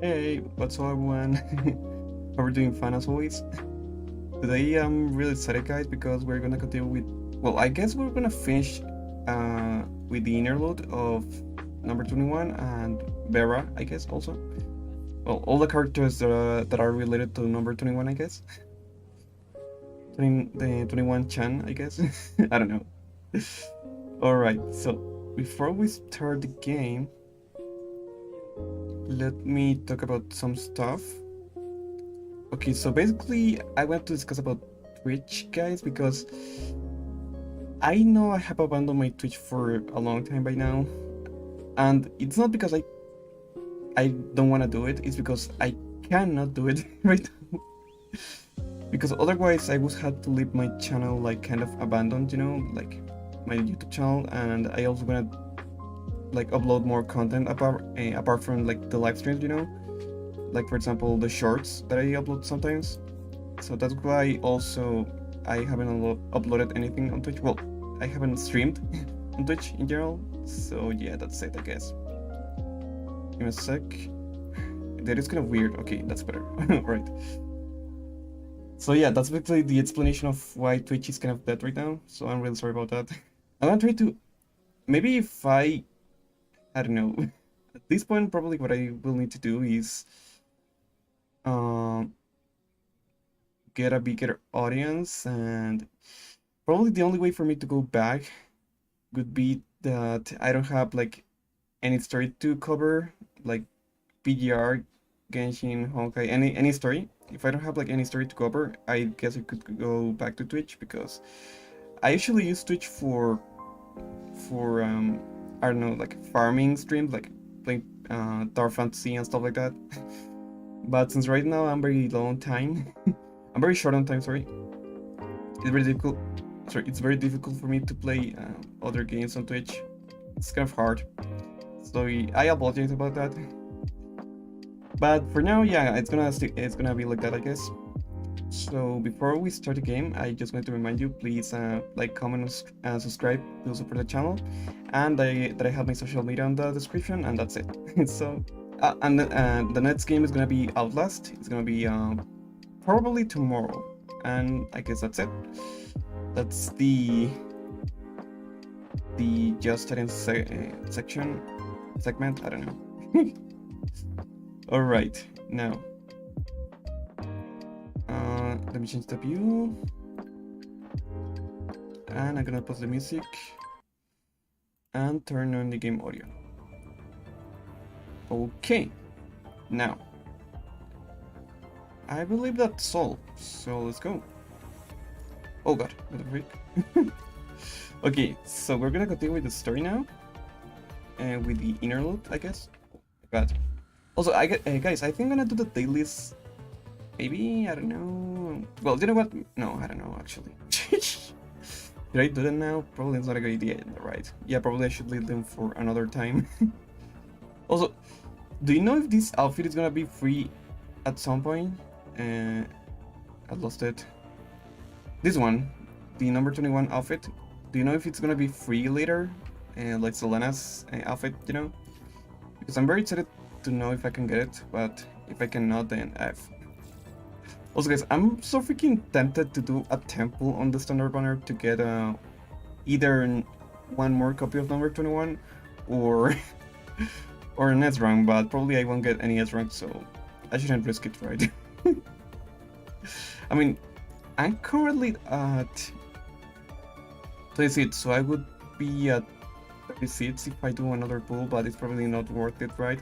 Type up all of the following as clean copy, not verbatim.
Hey, what's up everyone? How are doing fine as always? Today I'm really excited guys because we're gonna continue with, well, I guess we're gonna finish with the interlude of number 21 and Vera, I guess also. Well, all the characters that are related to number 21, I guess. the 21 Chan, I guess. I don't know. Alright, so before we start the game, let me talk about some stuff. Okay, so basically, I want to discuss about Twitch, guys, because I know I have abandoned my Twitch for a long time by now, and it's not because I don't want to do it. It's because I cannot do it right now. Because otherwise, I would have to leave my channel like kind of abandoned, you know, like my YouTube channel, and I also wanna like upload more content apart from like the live streams, you know, like for example the shorts that I upload sometimes. So that's why also I haven't uploaded anything on Twitch. Well, I haven't streamed on Twitch in general. So yeah, that's it, I guess. Give me a sec. That is kind of weird. Okay, that's better. Right. So yeah, that's basically the explanation of why Twitch is kind of dead right now. So I'm really sorry about that. I'm gonna try to, maybe if I don't know. At this point, probably what I will need to do is um get a bigger audience, and probably the only way for me to go back would be that I don't have like any story to cover, like PGR, Genshin, Honkai, any story. If I don't have like any story to cover, I guess I could go back to Twitch, because I usually use Twitch for I don't know, like farming streams, like playing Tower Fantasy and stuff like that. But since right now I'm very low on time, I'm very short on time. Sorry, it's very difficult. Sorry, it's very difficult for me to play other games on Twitch. It's kind of hard. So I apologize about that. But for now, yeah, it's gonna be like that, I guess. So before we start the game, I just want to remind you, please like, comment, and subscribe to support the channel, and that I have my social media in the description, and that's it. So and the next game is gonna be Outlast. It's gonna be probably tomorrow, and I guess that's it. That's the just starting segment. I don't know. All right, now let me change the view, and I'm gonna pause the music and turn on the game audio. Okay, now I believe that's all, so let's go. Oh god, what the freak. Okay, so we're gonna continue with the story now, and with the interlude, I guess. But also, guys, I think I'm gonna do the dailies. Maybe, I don't know. Well, you know what? No, I don't know actually. Did I do that now? Probably it's not a good idea, right? Yeah, probably I should leave them for another time. Also, do you know if this outfit is gonna be free at some point? I lost it. This one, the number 21 outfit. Do you know if it's gonna be free later? Like Selena's outfit, you know? Because I'm very excited to know if I can get it, but if I cannot, then F. Also guys, I'm so freaking tempted to do a temple on the standard banner to get either one more copy of number 21 or or an S rank, but probably I won't get any S rank, so I shouldn't risk it, right? I mean, I'm currently at 26, so I would be at 36 if I do another pull, but it's probably not worth it, right?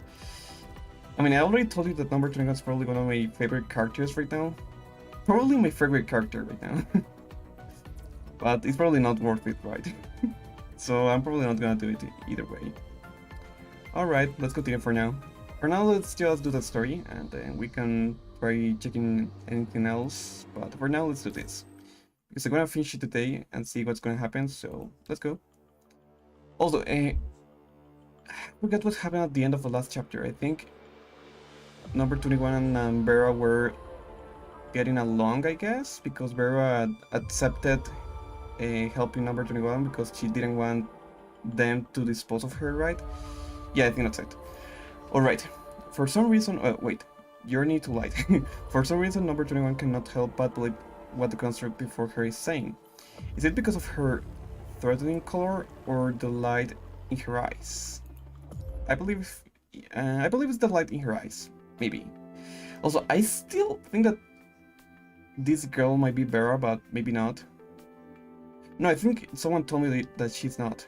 I mean, I already told you that number 21 is probably one of my favorite characters right now. Probably my favorite character right now. But it's probably not worth it, right? So I'm probably not gonna do it either way. Alright, let's continue for now. For now, let's just do the story, and then we can try checking anything else. But for now, let's do this. Because I'm gonna finish it today and see what's gonna happen, so let's go. Also, I forgot what happened at the end of the last chapter. I think number 21 and Vera were getting along, I guess, because Vera accepted helping number 21 because she didn't want them to dispose of her, right? Yeah, I think that's it. Alright, For some reason, wait, you're new to light. For some reason, number 21 cannot help but believe what the construct before her is saying. Is it because of her threatening color or the light in her eyes? I believe it's the light in her eyes. Maybe. Also, I still think that this girl might be Vera, but maybe not. No, I think someone told me that she's not.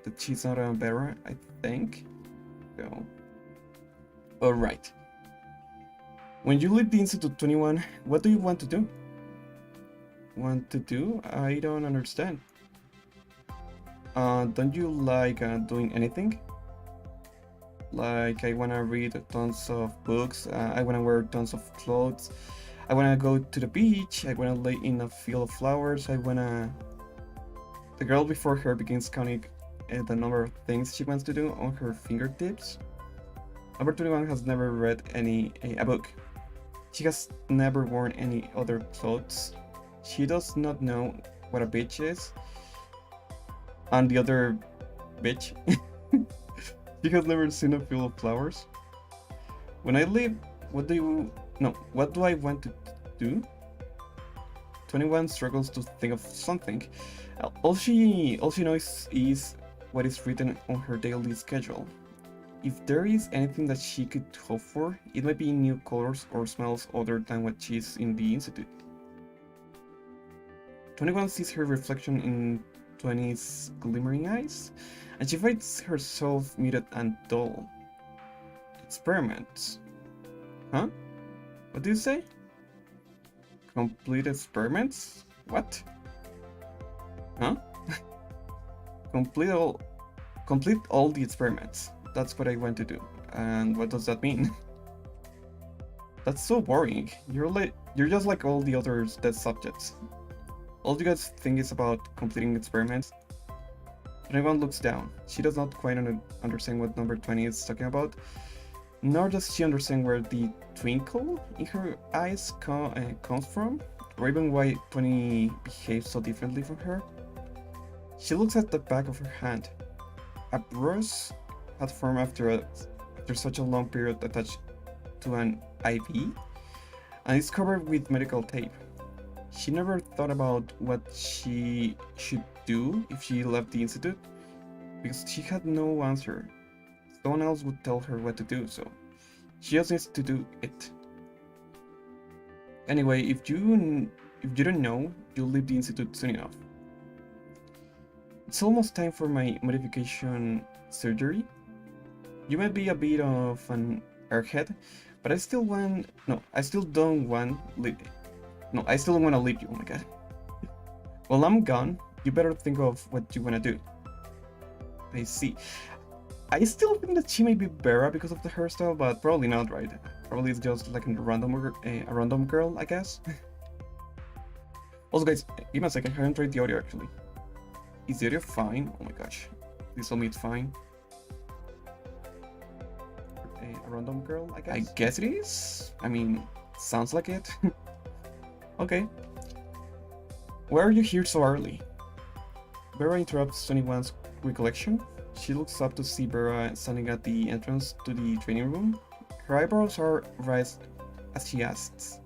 That she's not a Vera, I think. So. Alright. When you leave the Institute 21, what do you want to do? Want to do? I don't understand. Don't you like doing anything? Like, I wanna read tons of books, I wanna wear tons of clothes, I wanna go to the beach, I wanna lay in a field of flowers, I wanna... The girl before her begins counting the number of things she wants to do on her fingertips. Number 21 has never read a book. She has never worn any other clothes. She does not know what a beach is. And the other bitch. She has never seen a field of flowers. When I leave, what do I want to do? 21 struggles to think of something. All she knows is what is written on her daily schedule. If there is anything that she could hope for, it might be new colors or smells other than what she's in the institute. 21 sees her reflection in 20's glimmering eyes, and she finds herself muted and dull. Experiments. Huh? What do you say? Complete experiments? What? Huh? Complete all the experiments. That's what I want to do. And what does that mean? That's so boring. You're just like all the other dead subjects. All you guys think is about completing experiments. 21 looks down. She does not quite understand what number 20 is talking about, nor does she understand where the twinkle in her eyes comes from, or even why 20 behaves so differently from her. She looks at the back of her hand. A bruise had formed after such a long period attached to an IV, and it's covered with medical tape. She never thought about what she should do if she left the institute, because she had no answer. Someone else would tell her what to do, so she just needs to do it. Anyway, if you don't know, you'll leave the institute soon enough. It's almost time for my modification surgery. You might be a bit of an airhead, but I still want to leave you, oh my god. While I'm gone, you better think of what you wanna do. I see. I still think that she may be Vera because of the hairstyle, but probably not, right? Probably it's just like a random girl, I guess. Also guys, give me a second, I haven't tried the audio actually. Is the audio fine? Oh my gosh. This will meet fine. A random girl, I guess? I guess it is. I mean, sounds like it. Okay. Why are you here so early? Vera interrupts 21's recollection. She looks up to see Vera standing at the entrance to the training room. Her eyebrows are raised as she asks.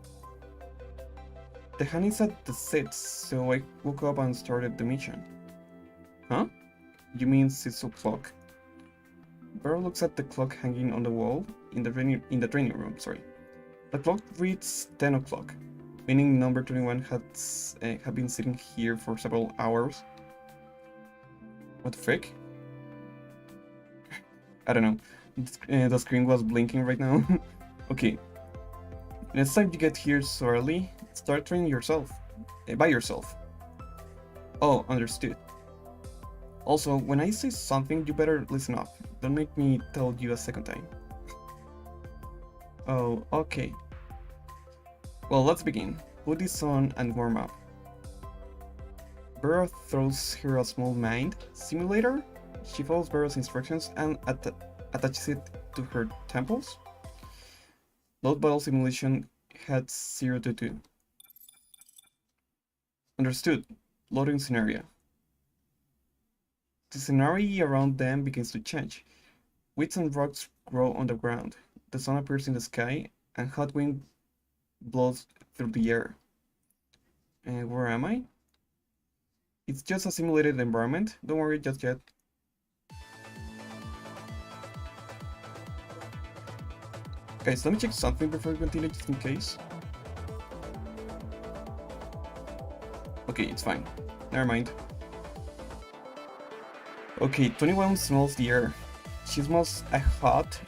The hand is at the seats, so I woke up and started the mission. Huh? You mean 6 o'clock? Vera looks at the clock hanging on the wall in the training room. Sorry. The clock reads 10 o'clock. Meaning number 21 had been sitting here for several hours. What the frick? I don't know. The screen was blinking right now. Okay. Next time you get here so early, start training yourself. By yourself. Oh, understood. Also, when I say something, you better listen up. Don't make me tell you a second time. Oh, okay. Well, let's begin. Put this on and warm up. Vera throws her a small mind simulator. She follows Vera's instructions and attaches it to her temples. Load battle simulation had 0 to 2. Understood. Loading scenario. The scenario around them begins to change. Weeds and rocks grow on the ground. the sun appears in the sky, and hot wind blows through the air. Where am I? It's just a simulated environment, don't worry just yet. Guys, let me check something before we continue, just in case. Okay, it's fine. Never mind. Okay, 21 smells the air. She smells a hot,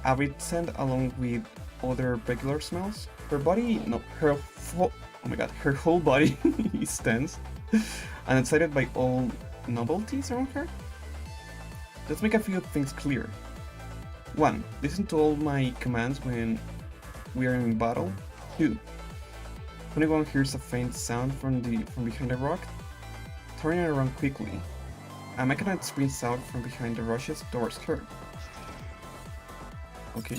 arid scent along with other regular smells. Her body, no, her oh my god, her whole body is tense and excited by all novelties around her. Let's make a few things clear. 1. Listen to all my commands when we are in battle. 2. 21 hears a faint sound from behind a rock, turning around quickly. A mechanite sprints out from behind the rushes towards her. Okay.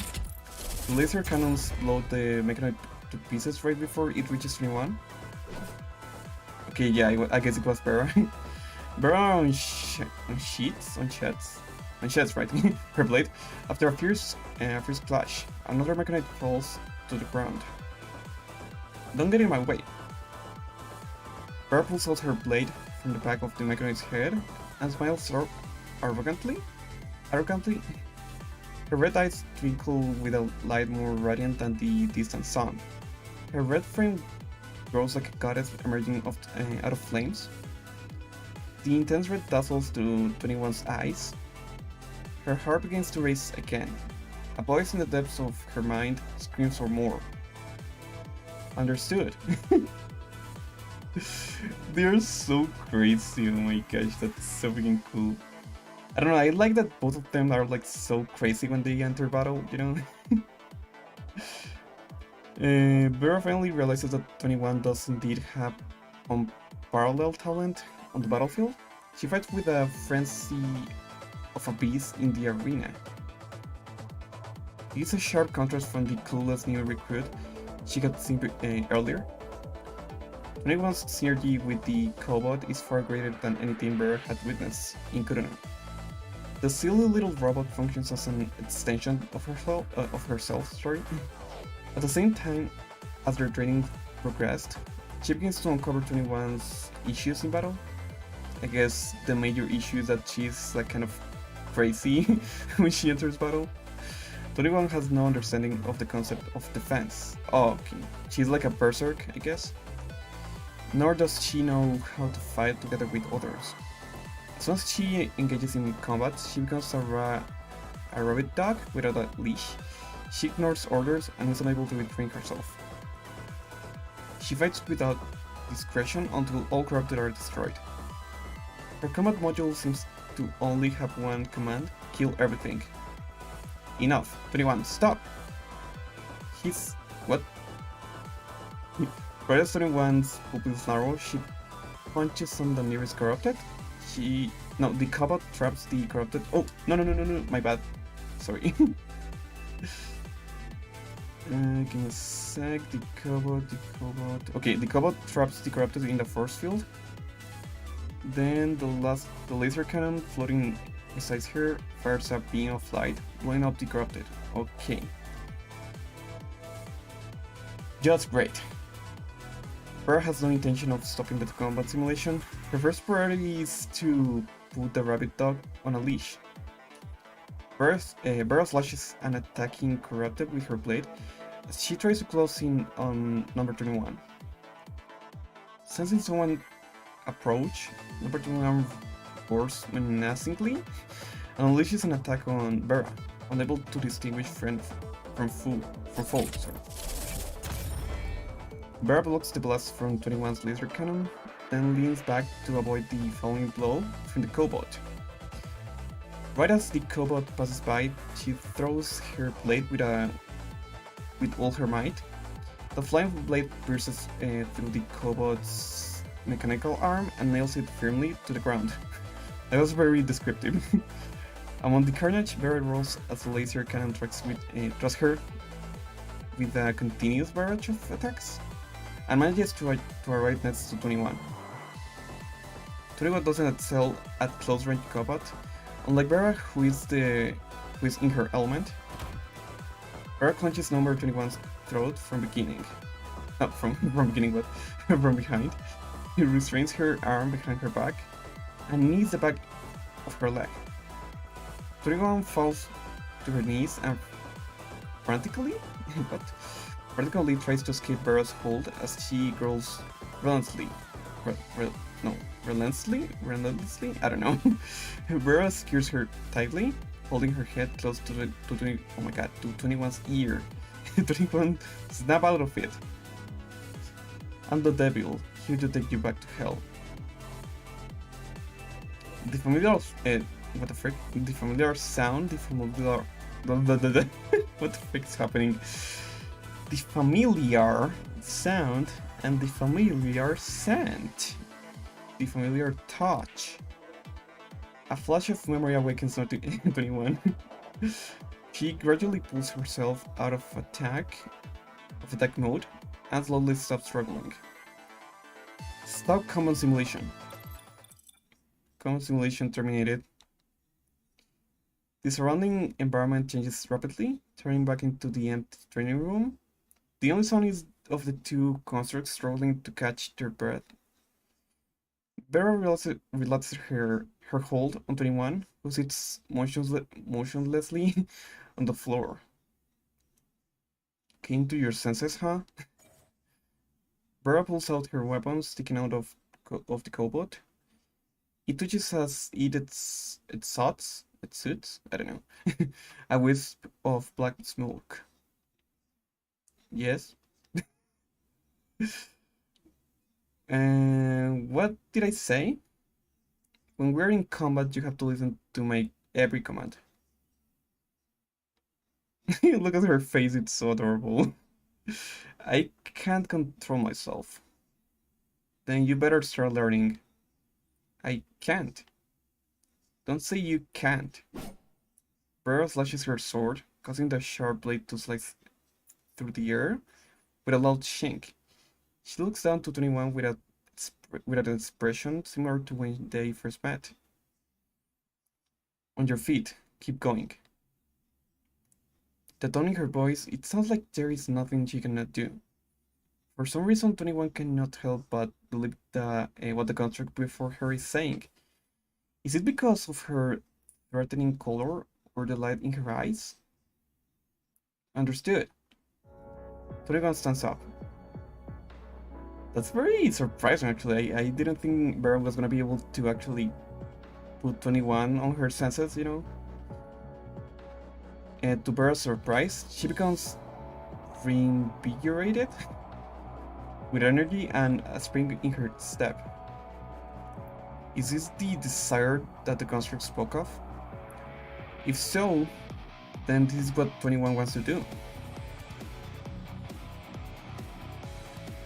The laser cannons blow the mechanite to pieces right before it reaches 21. Okay, yeah, I guess it was Vera. Vera on sheds, right? Her blade. After a fierce clash, another mechanite falls to the ground. Don't get in my way. Vera pulls out her blade from the back of the mechanite's head and smiles arrogantly. Her red eyes twinkle with a light more radiant than the distant sun. Her red frame grows like a goddess emerging out of flames. The intense red dazzles to 21's eyes. Her heart begins to race again. A voice in the depths of her mind screams for more. Understood. They're so crazy, oh my gosh, that's so freaking cool. I don't know, I like that both of them are like so crazy when they enter battle, you know? Vera finally realizes that 21 does indeed have unparalleled talent on the battlefield. She fights with a frenzy of a beast in the arena. It's a sharp contrast from the clueless new recruit she got seen earlier. 21's synergy with the cobot is far greater than anything Vera had witnessed in Kuruna. The silly little robot functions as an extension of herself. At the same time, as their training progressed, she begins to uncover 21's issues in battle. I guess the major issue is that she's like kind of crazy when she enters battle. 21 has no understanding of the concept of defense. Oh, okay. She's like a berserk, I guess. Nor does she know how to fight together with others. As soon as she engages in combat, she becomes a rabbit dog without a leash. She ignores orders and is unable to retrain herself. She fights without discretion until all corrupted are destroyed. Her combat module seems to only have one command: kill everything. Enough. 21, stop! He's... what? Right as 21's pupils narrow, she punches on the nearest corrupted. No, the cobot traps the corrupted. Oh, no, my bad. Sorry. Give me a sec. The cobot. Okay, the cobot traps the corrupted in the force field. Then the laser cannon floating beside her fires a beam of light, blowing up the corrupted. Okay. Just great. Vera has no intention of stopping the combat simulation. Her first priority is to put the rabbit dog on a leash. Vera slashes an attacking corrupted with her blade as she tries to close in on number 21. Sensing someone approach, number 21 roars menacingly and unleashes an attack on Vera, unable to distinguish friend from foe. Vera blocks the blast from 21's laser cannon, then leans back to avoid the falling blow from the cobot. Right as the cobot passes by, she throws her blade with all her might. The flying blade pierces through the cobot's mechanical arm and nails it firmly to the ground. That was very descriptive. Among the carnage, Vera rolls as the laser cannon tracks her with a continuous barrage of attacks, and manages to arrive next to 21. 21 doesn't excel at close range combat, unlike Vera, who is in her element. Vera clenches number 21's throat from beginning. Not from beginning, but from behind. He restrains her arm behind her back and knees the back of her leg. 21 falls to her knees and frantically tries to escape Vera's hold as she grows relentlessly. Relentlessly? I don't know. Vera secures her tightly, holding her head close to 21's ear. 21 snap out of it. I'm the devil, here to take you back to hell. The familiar what the frick? The familiar sound, what the frick is happening? The familiar sound and the familiar scent. The familiar touch. A flash of memory awakens 21. She gradually pulls herself out of attack mode and slowly stops struggling. Stop common simulation. Common simulation terminated. The surrounding environment changes rapidly, turning back into the empty training room. The only sound is of the two constructs struggling to catch their breath. Vera relaxes her hold on 21, who sits motionlessly on the floor. Came to your senses, huh? Vera pulls out her weapon sticking out of the cobot. It twitches as it suits, I don't know, a wisp of black smoke. Yes. And what did I say? When we're in combat, you have to listen to my every command. Look at her face, it's so adorable. I can't control myself. Then you better start learning. I can't. Don't say you can't. Vera slashes her sword, causing the sharp blade to slice through the air with a loud shink. She looks down to 21 with an expression similar to when they first met. On your feet, keep going. The tone in her voice, it sounds like there is nothing she cannot do. For some reason, 21 cannot help but believe what the construct before her is saying. Is it because of her threatening color or the light in her eyes? Understood. 21 stands up. That's very surprising, actually. I didn't think Vera was gonna be able to actually put 21 on her senses, you know? And to Vera's surprise, she becomes reinvigorated with energy and a spring in her step. Is this the desire that the construct spoke of? If so, then this is what 21 wants to do.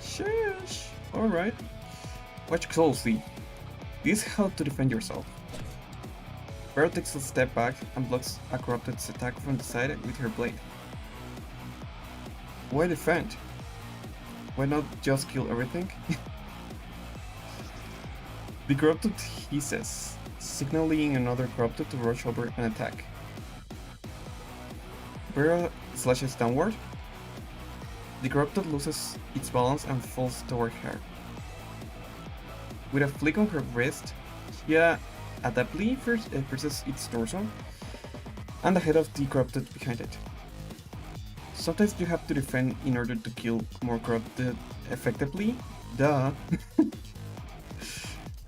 Shush! Alright. Watch closely. This helps to defend yourself. Vera takes a step back and blocks a corrupted's attack from the side with her blade. Why defend? Why not just kill everything? The corrupted hisses, signaling another corrupted to rush over and attack. Vera slashes downward. The corrupted loses its balance and falls toward her. With a flick on her wrist, she adeptly presses its torso and the head of the corrupted behind it. Sometimes you have to defend in order to kill more corrupted effectively. Duh.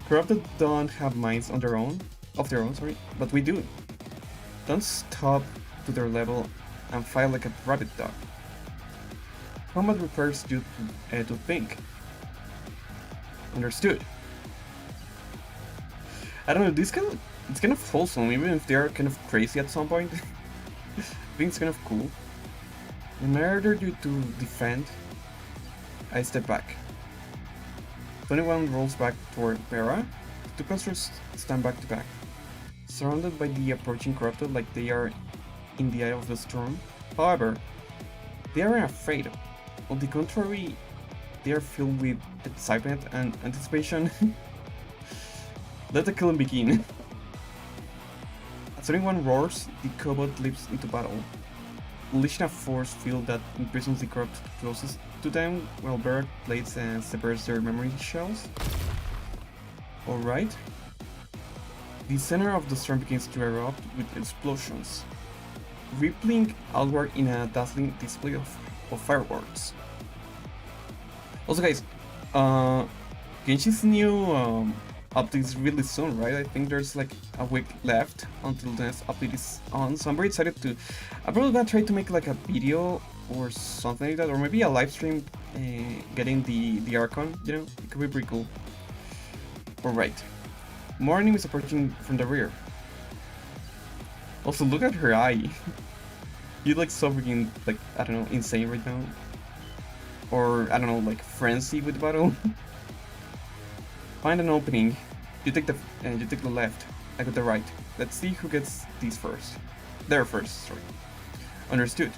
Corrupted don't have minds of their own, but we do. Don't stop to their level and fight like a rabid dog. Combat requires you to think. Understood. I don't know, it's kind of wholesome, even if they are kind of crazy at some point. I think it's kind of cool. In order you to defend, I step back. 21 rolls back toward Vera. The two constructs stand back to back, surrounded by the approaching corrupted like they are in the eye of the storm. However, they aren't afraid. On the contrary, they are filled with excitement and anticipation. Let the killing begin. As 21 roars, the cobot leaps into battle. unleashing a force field that imprisons the corrupt closest to them, while Vera blades and separates their memory shells. Alright. The center of the storm begins to erupt with explosions, rippling outward in a dazzling display of fireworks. Also guys, Genshin's new update is really soon, right? I think there's like a week left until the next update is on, so I'm very excited to... I'm probably gonna try to make like a video or something like that, or maybe a live stream getting the Archon, you know? It could be pretty cool. Alright. More enemies approaching from the rear. Also, look at her eye. You're like so freaking, like, I don't know, insane right now. Or, I don't know, like, frenzy with battle. Find an opening. You take the left. I got the right. Let's see who gets these first. There first, sorry. Understood.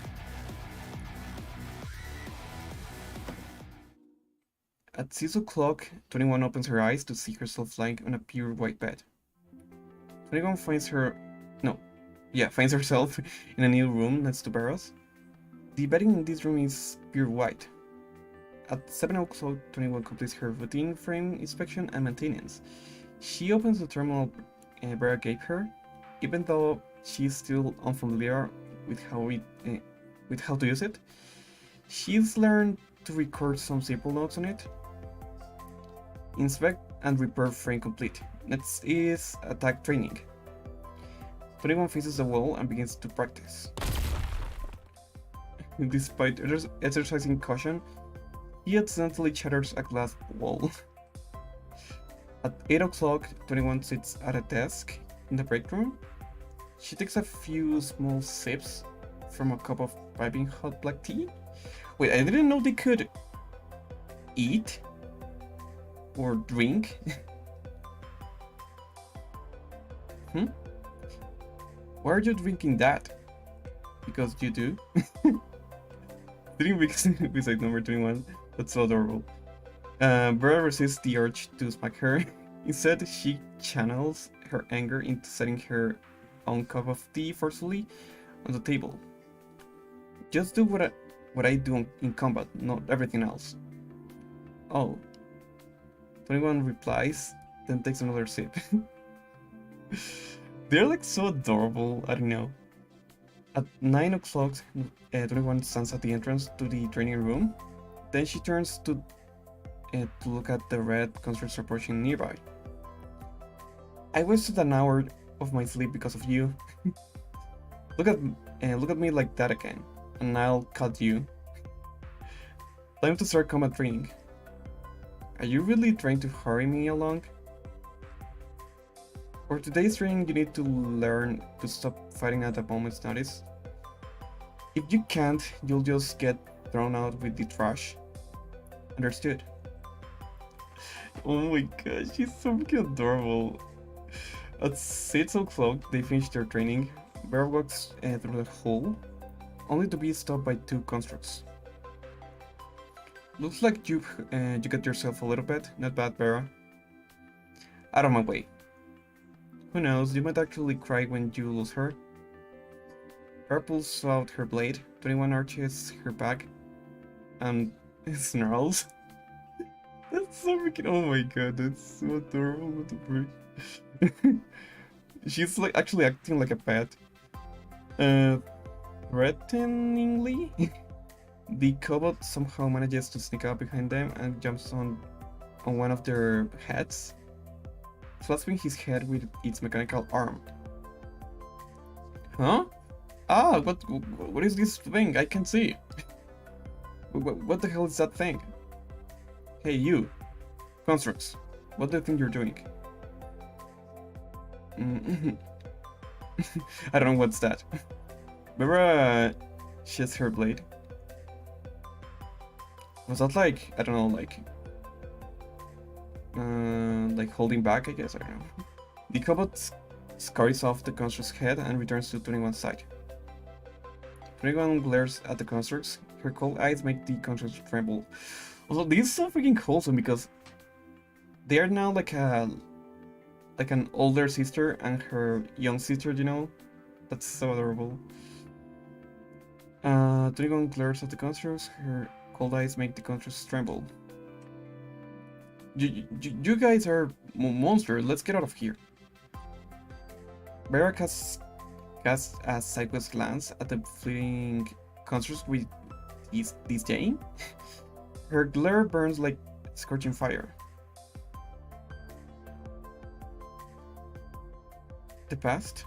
At 6 o'clock, 21 opens her eyes to see herself lying on a pure white bed. 21 finds herself in a new room next to Vera's. The bedding in this room is pure white. At 7 o'clock, 21 completes her routine frame inspection and maintenance. She opens the terminal Vera gave her, even though she is still unfamiliar with how to use it. She's learned to record some simple notes on it. Inspect and repair frame complete. Next is attack training. 21 faces the wall and begins to practice. Despite exercising caution, he accidentally shatters a glass wall. At 8 o'clock, 21 sits at a desk in the break room. She takes a few small sips from a cup of piping hot black tea. Wait, I didn't know they could eat or drink. Why are you drinking that? Because you do. Sitting beside number 21. That's so adorable. Vera resists the urge to smack her. Instead, she channels her anger into setting her own cup of tea forcefully on the table. Just do what I do in combat, not everything else. Oh. 21 replies, then takes another sip. They're like so adorable, I don't know. At 9 o'clock, 21 stands at the entrance to the training room. Then she turns to look at the red constructs approaching nearby. I wasted an hour of my sleep because of you. Look at me like that again, and I'll cut you. Time to start combat training. Are you really trying to hurry me along? For today's training, you need to learn to stop fighting at a moment's notice. If you can't, you'll just get thrown out with the trash. Understood? Oh my gosh, she's so freaking adorable. At 6 o'clock, they finish their training. Vera walks through the hall, only to be stopped by two constructs. Looks like you got yourself a little bit. Not bad, Vera. Out of my way. Who knows, you might actually cry when you lose her. Vera pulls out her blade. 21 arches her back and snarls. That's so freaking... Oh my god, that's so adorable. What the frick? She's like actually acting like a pet. Threateningly, the cobot somehow manages to sneak up behind them and jumps on one of their heads, clasping his head with its mechanical arm. Huh? Ah, what is this thing? I can see. What the hell is that thing? Hey you, constructs, what do you think you're doing? I don't know what's that. Vera sheds her blade. Was that like, I don't know, like holding back, I guess, I don't know. The cobot scurries off the construct's head and returns to 21's side. 21 glares at the constructs. Her cold eyes make the constructs tremble. Also, this is so freaking wholesome because they are now like an older sister and her young sister, you know? That's so adorable. 21 glares at the constructs. Her cold eyes make the constructs tremble. You guys are monsters. Let's get out of here. Vera casts a sideways glance at the fleeting constructs with disdain. Her glare burns like scorching fire. The past?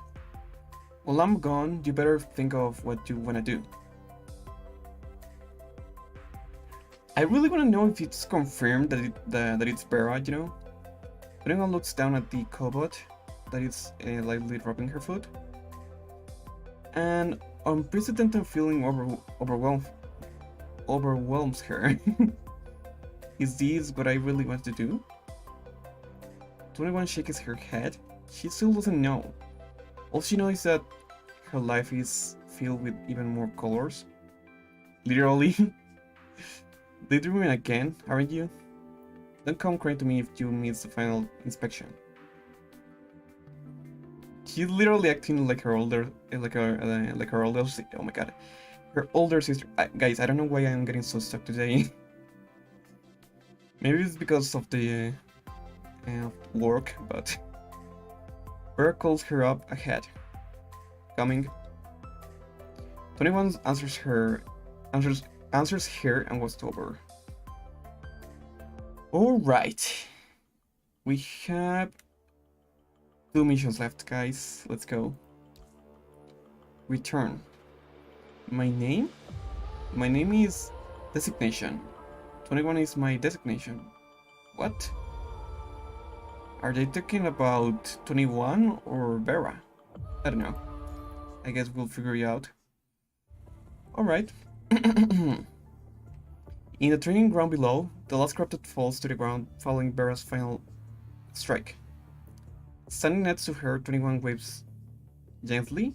While I'm gone, you better think of what you wanna do. I really wanna know if it's confirmed that it's Vera, you know? Anyone looks down at the cobot that is lightly rubbing her foot. An unprecedented feeling overwhelms her. Is this what I really want to do? 21 shakes her head. She still doesn't know. All she knows is that her life is filled with even more colors. Literally. Daydreaming again, aren't you? Don't come crying to me if you miss the final inspection. She's literally acting like her older, oh my god, her older sister. Guys, I don't know why I'm getting so stuck today. Maybe it's because of the work, but Vera calls her up ahead. Coming. 21 answers her and was over. Alright. We have 2 missions left, guys. Let's go. Return. My name? My name is Designation. 21 is my designation. What? Are they talking about 21 or Vera? I don't know. I guess we'll figure it out. Alright. In the training ground below, the last corrupted falls to the ground following Vera's final strike. Standing next to her, 21 waves gently.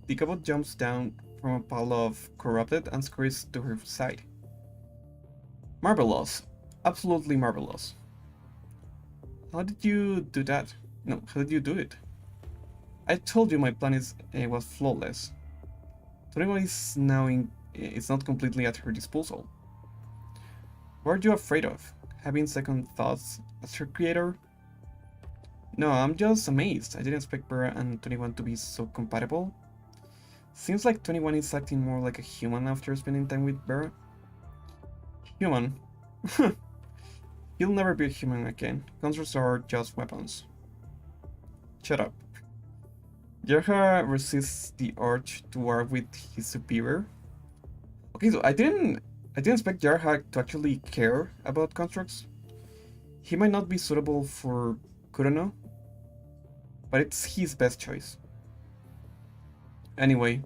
The cobot jumps down from a pile of corrupted and scurries to her side. Marvelous. Absolutely marvelous. How did you do that? No, how did you do it? I told you my plan was flawless. 21 is now it's not completely at her disposal. What are you afraid of? Having second thoughts as her creator? No, I'm just amazed. I didn't expect Vera and 21 to be so compatible. Seems like 21 is acting more like a human after spending time with Vera. Human? He'll never be a human again. Constructs are just weapons. Shut up. Jarha resists the urge to war with his superior. Okay, so I didn't expect Jarha to actually care about constructs. He might not be suitable for Kurono, but it's his best choice. Anyway,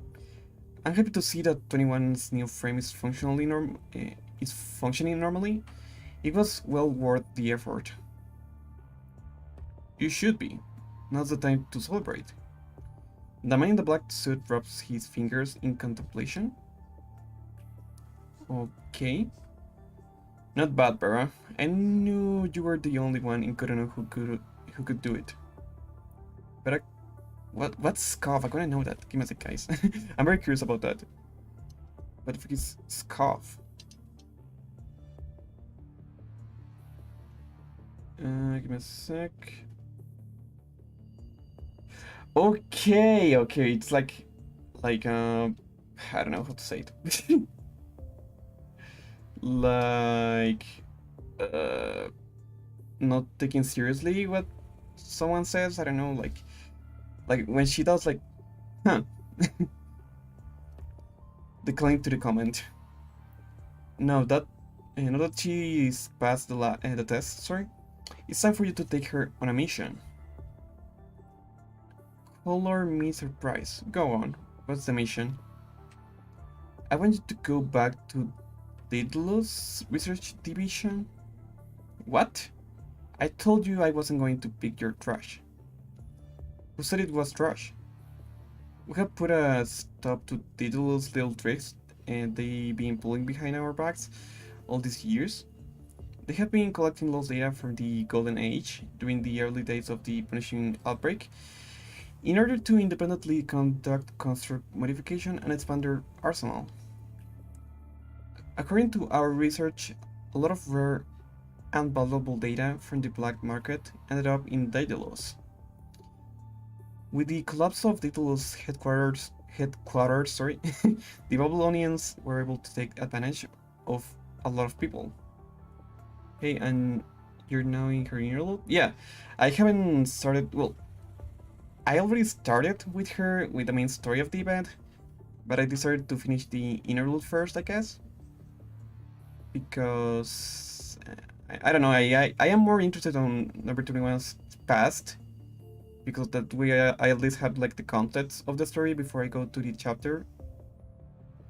I'm happy to see that 21's new frame is functioning normally. It was well worth the effort. You should be. Now's the time to celebrate. The man in the black suit rubs his fingers in contemplation. Okay. Not bad, Vera. I knew you were the only one in Kurono who could do it. But what's scarf? I gotta know that. Give me a sec, guys. I'm very curious about that. What the fuck is scarf? Give me a sec. Okay, it's like I don't know how to say it. Like not taking seriously what someone says. I don't know, like when she does like, huh. Decline to the comment. No, that now that she's passed the test, sorry, it's time for you to take her on a mission. Color me surprise. Go on. What's the mission? I want you to go back to Daedalus Research Division. What? I told you I wasn't going to pick your trash. Who said it was trash? We have put a stop to Daedalus' little tricks, and they've been pulling behind our backs all these years. They have been collecting lost data from the Golden Age during the early days of the punishing outbreak, in order to independently conduct construct modification and expand their arsenal. According to our research, a lot of rare and valuable data from the black market ended up in Daedalus. With the collapse of Daedalus headquarters, the Babylonians were able to take advantage of a lot of people. Hey, and you're now in her interlude? Yeah, I haven't started. Well, I already started with her with the main story of the event, but I decided to finish the interlude first, I guess, because I don't know. I am more interested on number 21's past, because that way I at least have like the context of the story before I go to the chapter.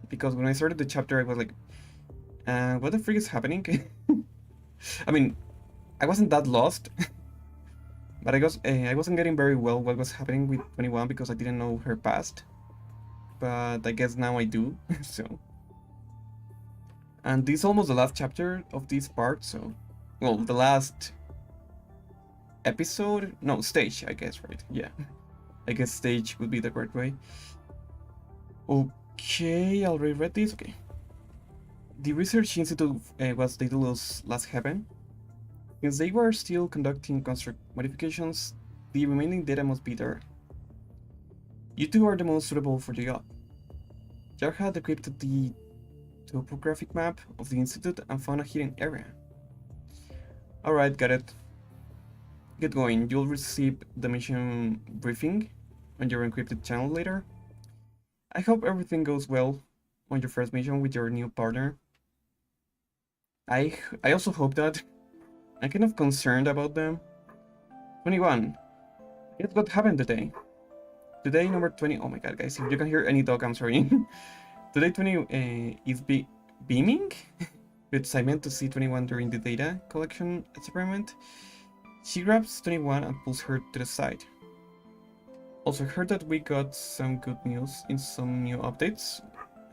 Because when I started the chapter, I was like, what the freak is happening? I mean, I wasn't that lost, but I wasn't getting very well what was happening with 21 because I didn't know her past. But I guess now I do, so. And this is almost the last chapter of this part, so. Well, the last episode? No, stage, I guess, right? Yeah. I guess stage would be the correct way. Okay, I already read this, okay. The research institute was Daedalus' last heaven. Since they were still conducting construct modifications, the remaining data must be there. You two are the most suitable for the job. Jar had decrypted the topographic map of the institute and found a hidden area. Alright, got it. Get going, you'll receive the mission briefing on your encrypted channel later. I hope everything goes well on your first mission with your new partner. I also hope that. I'm kind of concerned about them. 21. Guess what happened today? Today, number 20. Oh my god, guys, if you can hear any dog, I'm sorry. Today, 20 is beaming? Which I meant to see 21 during the data collection experiment. She grabs 21 and pulls her to the side. Also, heard that we got some good news in some new updates.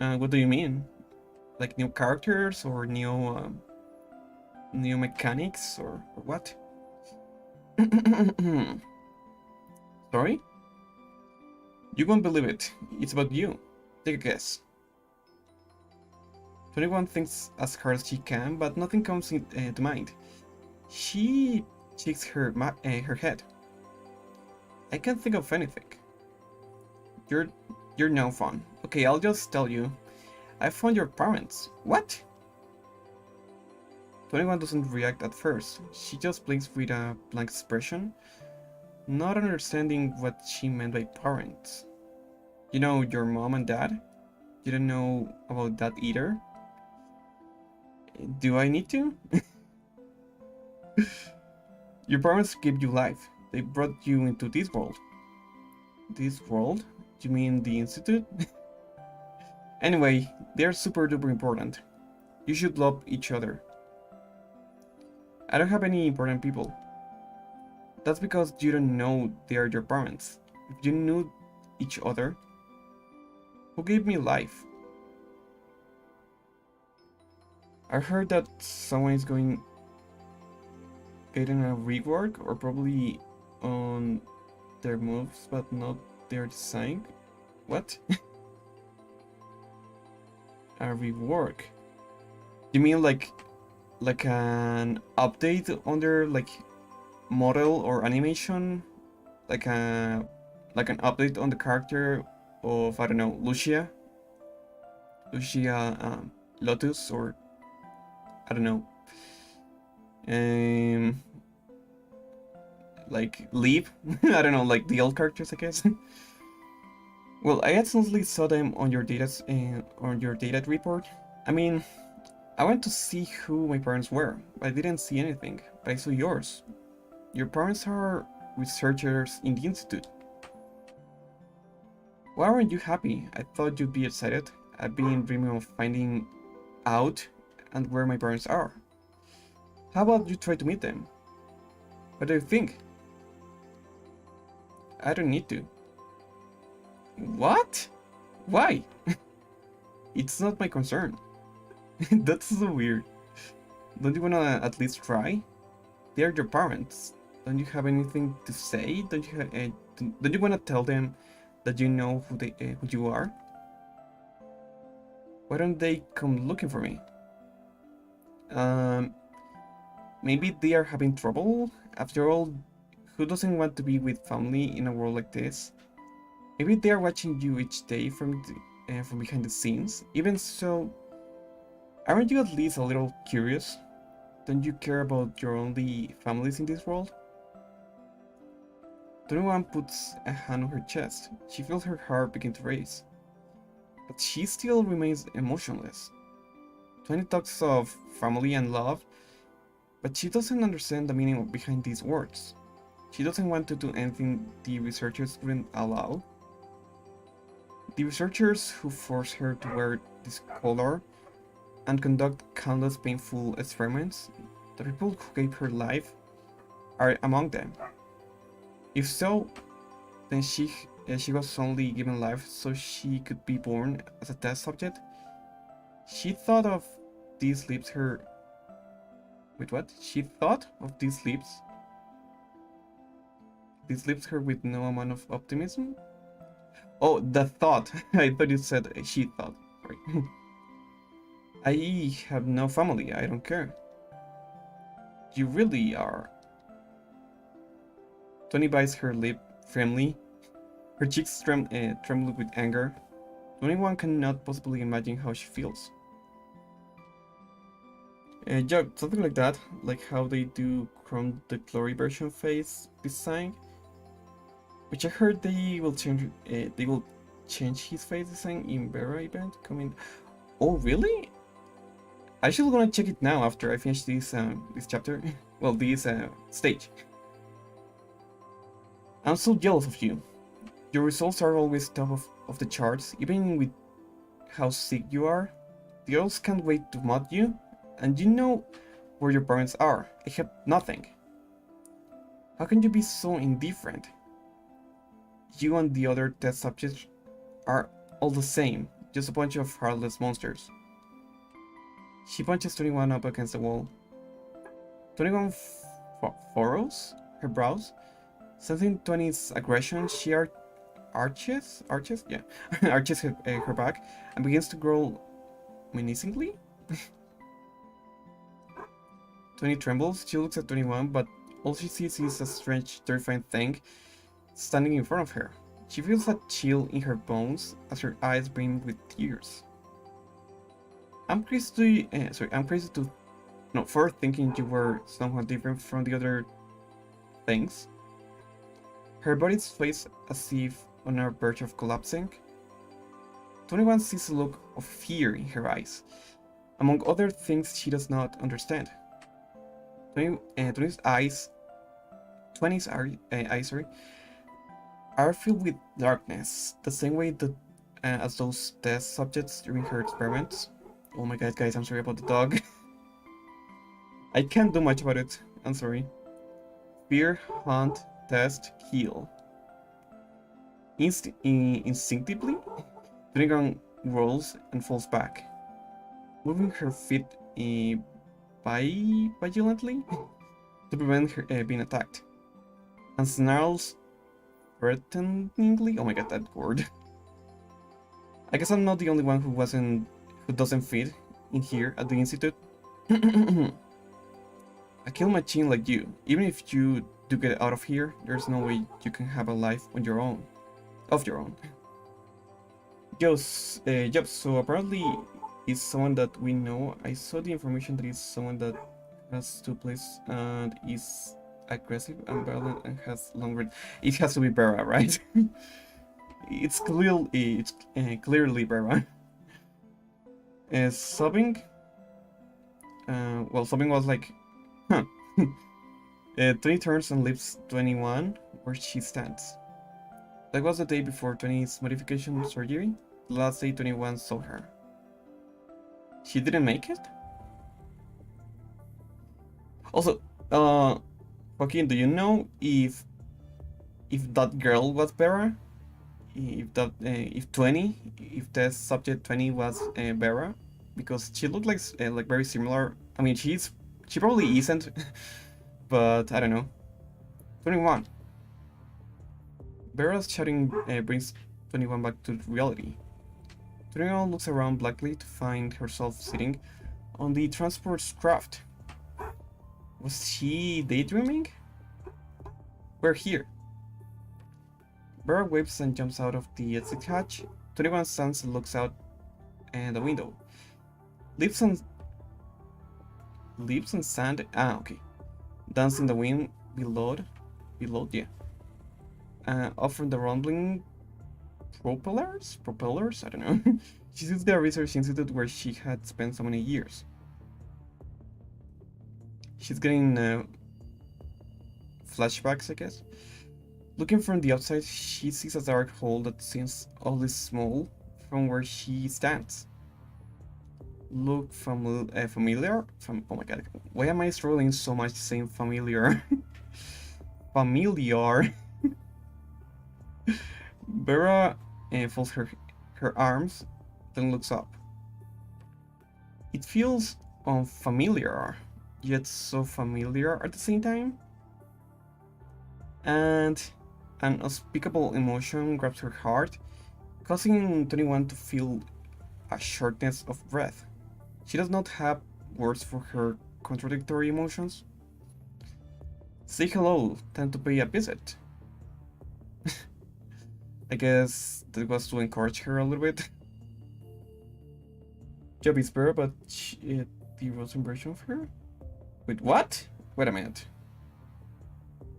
What do you mean? Like new characters or new mechanics or what? Sorry? You won't believe it. It's about you. Take a guess. 21 thinks as hard as she can, but nothing comes to mind. She shakes her head. I can't think of anything. You're no fun. Okay, I'll just tell you. I found your parents. What? 21 doesn't react at first. She just blinks with a blank expression, not understanding what she meant by parents. You know, your mom and dad? You don't know about that either? Do I need to? Your parents gave you life. They brought you into this world. This world? You mean the institute? Anyway, they're super duper important. You should love each other. I don't have any important people. That's because you don't know they are your parents. If you knew each other, who gave me life? I heard that someone is getting a rework or probably on their moves but not their design. What? A rework? You mean like an update on their like model or animation? Like an update on the character of, I don't know, Lucia, Lotus, or I don't know, like Leap. I don't know, like the old characters, I guess. Well, I accidentally saw them on your data report. I mean, I went to see who my parents were, but I didn't see anything. But I saw yours. Your parents are researchers in the institute. Why aren't you happy? I thought you'd be excited. I've been dreaming of finding out and where my parents are. How about you try to meet them? What do you think? I don't need to. What? Why? It's not my concern. That's so weird. Don't you wanna at least try? They are your parents. Don't you have anything to say? Don't you wanna tell them that you know who you are? Why don't they come looking for me? Um, Maybe they are having trouble. After all, who doesn't want to be with family in a world like this? Maybe they are watching you each day from behind the scenes. Even so, aren't you at least a little curious? Don't you care about your only families in this world? 21 puts a hand on her chest. She feels her heart begin to race. But she still remains emotionless. 20 talks of family and love, but she doesn't understand the meaning behind these words. She doesn't want to do anything the researchers wouldn't allow. The researchers who force her to wear this collar and conduct countless painful experiments, the people who gave her life, are among them. If so, then she was only given life so she could be born as a test subject. She thought of these lips her... Wait, what? She thought of these lips? These lips her with no amount of optimism? Oh, the thought. I thought you said she thought. Sorry. I have no family, I don't care. You really are. 20 bites her lip firmly. Her cheeks tremble with anger. 21 cannot possibly imagine how she feels. Yeah, something like that, like how they do from the Glory version face design, which I heard they will change his face design in Vera event coming. Oh really? I should gonna check it now after I finish this chapter. Well, this stage. I'm so jealous of you. Your results are always top of the charts, even with how sick you are. The girls can't wait to mock you, and you know where your parents are. I have nothing. How can you be so indifferent? You and the other test subjects are all the same, just a bunch of heartless monsters. She punches 21 up against the wall. 21 furrows her brows. Sensing 20's aggression, she arches her back and begins to growl menacingly. 20 trembles. She looks at 21, but all she sees is a strange, terrifying thing standing in front of her. She feels a chill in her bones as her eyes brim with tears. I'm crazy to for thinking you were somewhat different from the other things. Her body sways as if on a verge of collapsing. 21 sees a look of fear in her eyes, among other things she does not understand. 20's eyes are filled with darkness, the same way that as those test subjects during her experiments. Oh my god, guys, I'm sorry about the dog. I can't do much about it, I'm sorry. Fear, hunt, test, kill. Instinctively, Dragon rolls and falls back, moving her feet vigilantly to prevent her being attacked, and snarls threateningly. Oh my god, that word. I guess I'm not the only one who doesn't fit in here at the institute. A kill machine like you. Even if you do get out of here, there's no way you can have a life on your own. Of your own. Yep, so apparently it's someone that we know. I saw the information that it's someone that has two places and is aggressive and violent and has long range. It has to be Vera, right? It's clearly Vera. Sobbing. Well, sobbing was like, huh. 20 turns and leaves 21 where she stands. That was the day before 20's modification surgery. The last day 21 saw her. She didn't make it? Also, Joaquin, do you know if that girl was Vera? If the subject 20 was Vera? Because she looked like very similar. I mean, she probably isn't, but I don't know. 21. Vera's shouting brings 21 back to reality. 21 looks around blankly to find herself sitting on the transport craft. Was she daydreaming? We're here. Vera waves and jumps out of the exit hatch. 21 stands and looks out the window. Leaves and sand. Okay. Dance in the wind below, yeah. Off from the rumbling propellers? I don't know. She sees the research institute where she had spent so many years. She's getting flashbacks, I guess. Looking from the outside, she sees a dark hole that seems oddly small from where she stands. Look familiar? Oh my god, why am I struggling so much saying familiar? Familiar. Vera folds her arms, then looks up. It feels unfamiliar, yet so familiar at the same time. And an unspeakable emotion grabs her heart, causing 21 to feel a shortness of breath. She does not have words for her contradictory emotions. Say hello, time to pay a visit. I guess that was to encourage her a little bit. Job is Vera, but the Rosen version of her? Wait, what? Wait a minute.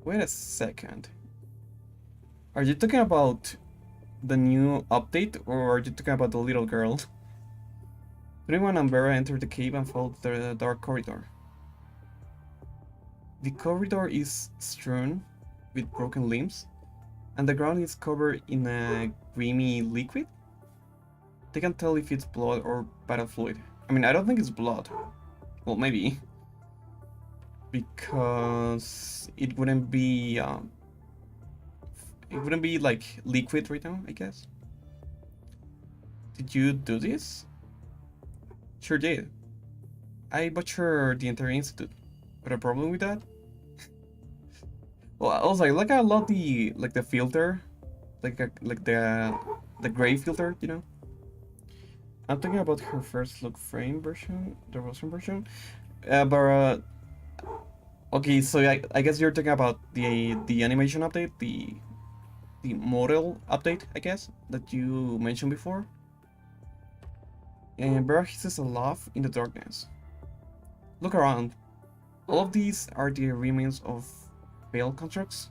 Wait a second. Are you talking about the new update, or are you talking about the little girl? 21 and Vera enter the cave and follow the dark corridor. The corridor is strewn with broken limbs, and the ground is covered in a grimy liquid. They can't tell if it's blood or battle fluid. I mean, I don't think it's blood. Well, maybe. Because it wouldn't be like liquid right now, I guess. Did you do this? Sure did. I butchered the entire institute. Got a problem with that? Well, I was like I love the filter, like the gray filter, you know. I'm talking about her first look frame version, the Rosen version. But okay, so I guess you're talking about the animation update, the model update, I guess, that you mentioned before. And Vera hisses a laugh in the darkness. Look around. All of these are the remains of failed constructs.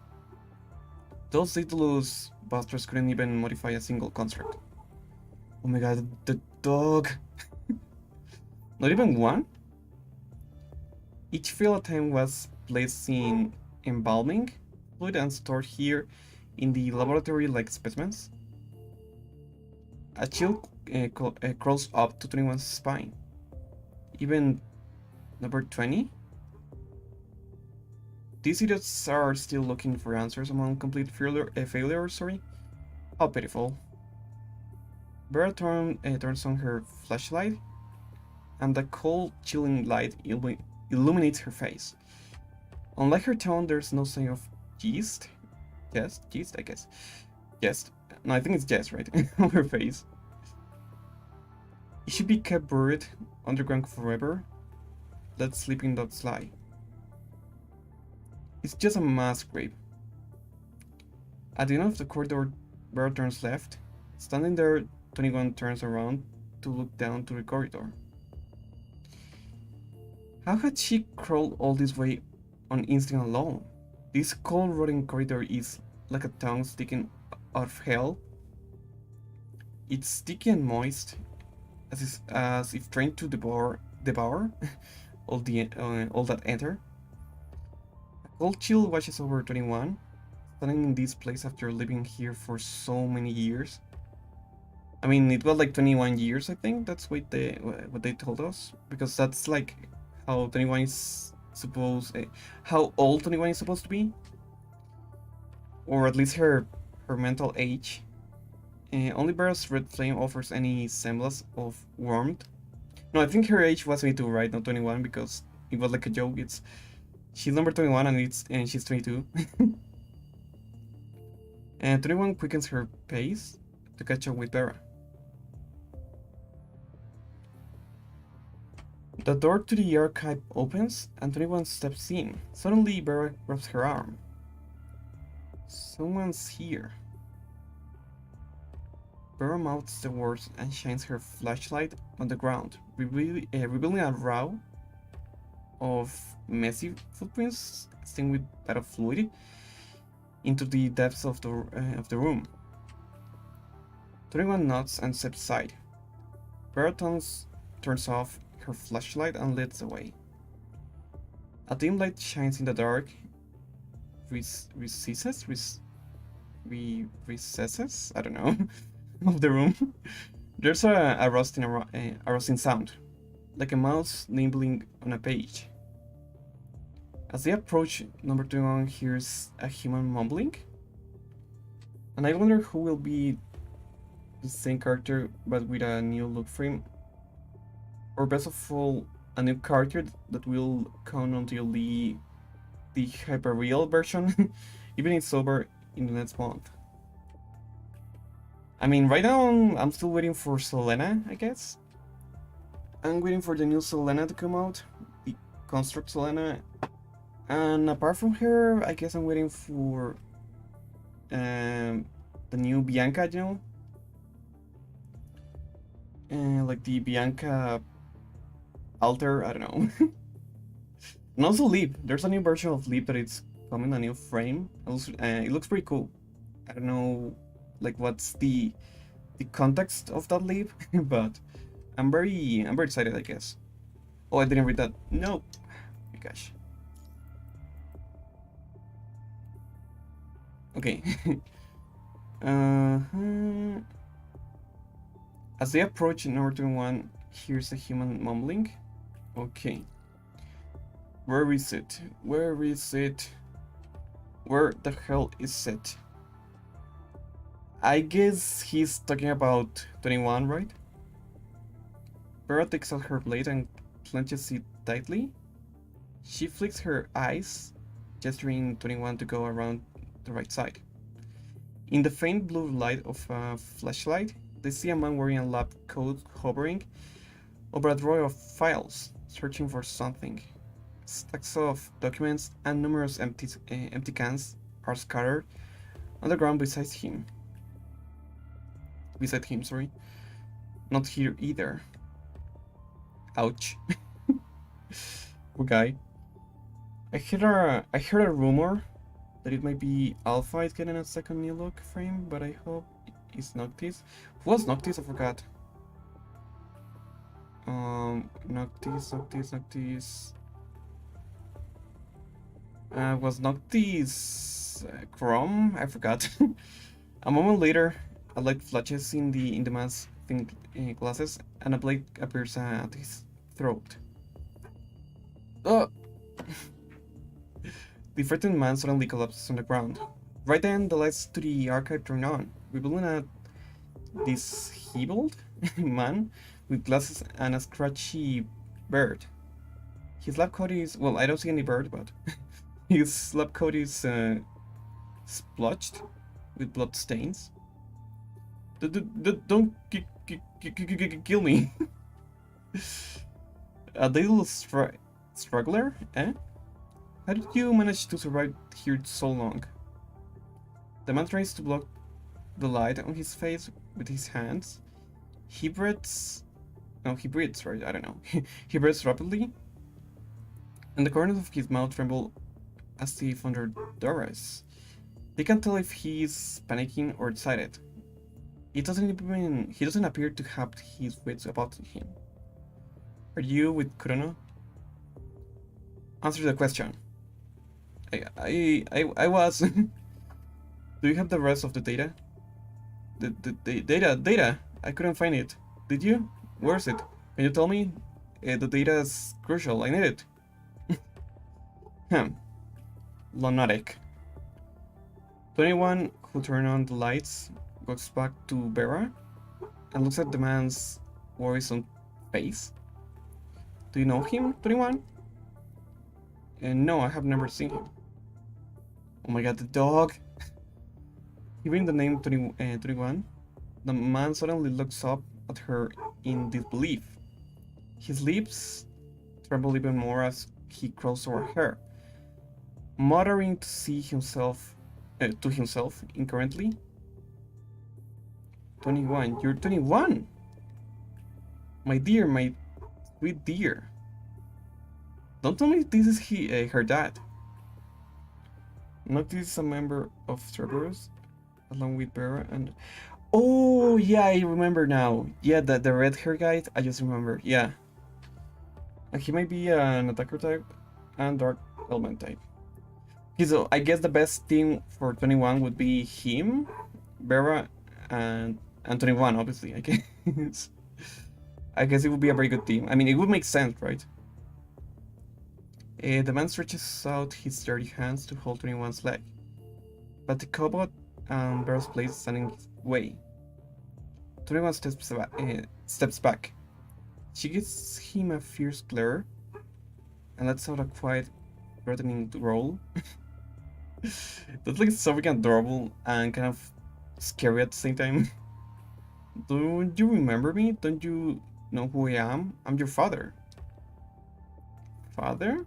Those Daedalus bastards couldn't even modify a single construct. Oh my god, the dog. Not even one? Each failed attempt was placed in embalming fluid and stored here in the laboratory like specimens. A chill crawls up to 21's spine. Even number 20? These idiots are still looking for answers among complete failures, sorry. How pitiful. Vera turns on her flashlight, and the cold, chilling light illuminates her face. Unlike her tone, there's no sign of yeast. Yes, yeast, I guess. Yes. No, I think it's yes, right? On her face. It should be kept buried underground forever. Let sleeping dogs lie. It's just a mass grave. At the end of the corridor, Vera turns left. Standing there, 21 turns around to look down to the corridor. How had she crawled all this way on instinct alone? This cold, rotting corridor is like a tongue sticking out of hell. It's sticky and moist, as if trying to devour all that enter. A cold chill washes over 21, standing in this place after living here for so many years. I mean, it was like 21 years, I think. That's what they told us, because that's like how 21 is how old 21 is supposed to be, or at least her mental age. Only Vera's red flame offers any semblance of warmth. No, I think her age was 22, right? Not 21, because it was like a joke. She's number 21 and she's 22. And 21 quickens her pace to catch up with Vera. The door to the archive opens and 21 steps in. Suddenly, Vera grabs her arm. Someone's here. Vera mouths the words and shines her flashlight on the ground, revealing a row of messy footprints stained with that of fluid into the depths of the room. 21 nods and steps aside. Vera turns off her flashlight and leads the way. A dim light shines in the dark recesses? I don't know, of the room. There's a rustling sound, like a mouse nibbling on a page. As they approach, number 21 hears a human mumbling. And I wonder who will be the same character but with a new look frame. Or best of all, a new character that will come until the hyper-real version, even if it's over in the next month. I mean, right now I'm still waiting for Selena, I guess. I'm waiting for the new Selena to come out, the Construct Selena. And apart from her, I guess I'm waiting for the new Bianca, you know? Like the Bianca Alter, I don't know. And also Leap. There's a new version of Leap that it's coming, a new frame. Also, it looks pretty cool. I don't know, like what's the context of that Leap, but I'm very excited, I guess. Oh, I didn't read that. No, oh my gosh. Okay. As they approach Northern One, hears a human mumbling. Okay. Where is it? Where is it? Where the hell is it? I guess he's talking about 21, right? Vera takes out her blade and clenches it tightly. She flicks her eyes, gesturing 21 to go around the right side. In the faint blue light of a flashlight, they see a man wearing a lab coat hovering over a drawer of files, searching for something. Stacks of documents and numerous empty cans are scattered on the ground beside him. Sorry. Not here either. Ouch. Poor guy. I heard a rumor that it might be Alpha is getting a second new look frame, but I hope it's Noctis. Who was Noctis? I forgot. Noctis. Was Noctis Chrome? I forgot. A moment later, a light flashes in the man's thin glasses, and a blade appears at his throat. The frightened man suddenly collapses on the ground. Right then, the lights to the archive turn on, revealing a disheveled man with glasses and a scratchy beard. His lab coat is, well, I don't see any bird, but his lab coat is splotched with blood stains. Don't kill me. A little struggler, eh? How did you manage to survive here so long? The man tries to block the light on his face with his hands. He breathes, right? I don't know. He breathes rapidly, and the corners of his mouth tremble as if under duress. They can't tell if he's panicking or excited. He doesn't appear to have his wits about him. Are you with Kurono? Answer the question. I was. Do you have the rest of the data? The data. I couldn't find it. Did you? Where's it? Can you tell me? The data is crucial. I need it. Lunatic. 21, who turned on the lights, goes back to Vera and looks at the man's worrisome face. Do you know him, 21? No, I have never seen him. Oh my god, the dog! Hearing the name 21, the man suddenly looks up at her in disbelief. His lips tremble even more as he crawls over her, muttering to see himself to himself incoherently. 21. You're 21! My dear, my sweet dear. Don't tell me this is her dad. Not this is a member of Cerberus, along with Vera and... Oh, yeah, I remember now. Yeah, the red hair guy, I just remember, yeah. He might be an attacker type and dark element type. Okay, so I guess the best team for 21 would be him, Vera, and 21, obviously, I guess. I guess it would be a very good team. I mean, it would make sense, right? The man stretches out his dirty hands to hold 21's leg, but the cobot and Vera's place stand in his way. 21 steps back. She gives him a fierce glare and lets out a quiet, threatening growl. That's like so freaking adorable and kind of scary at the same time. Don't you remember me? Don't you know who I am? I'm your father. Father?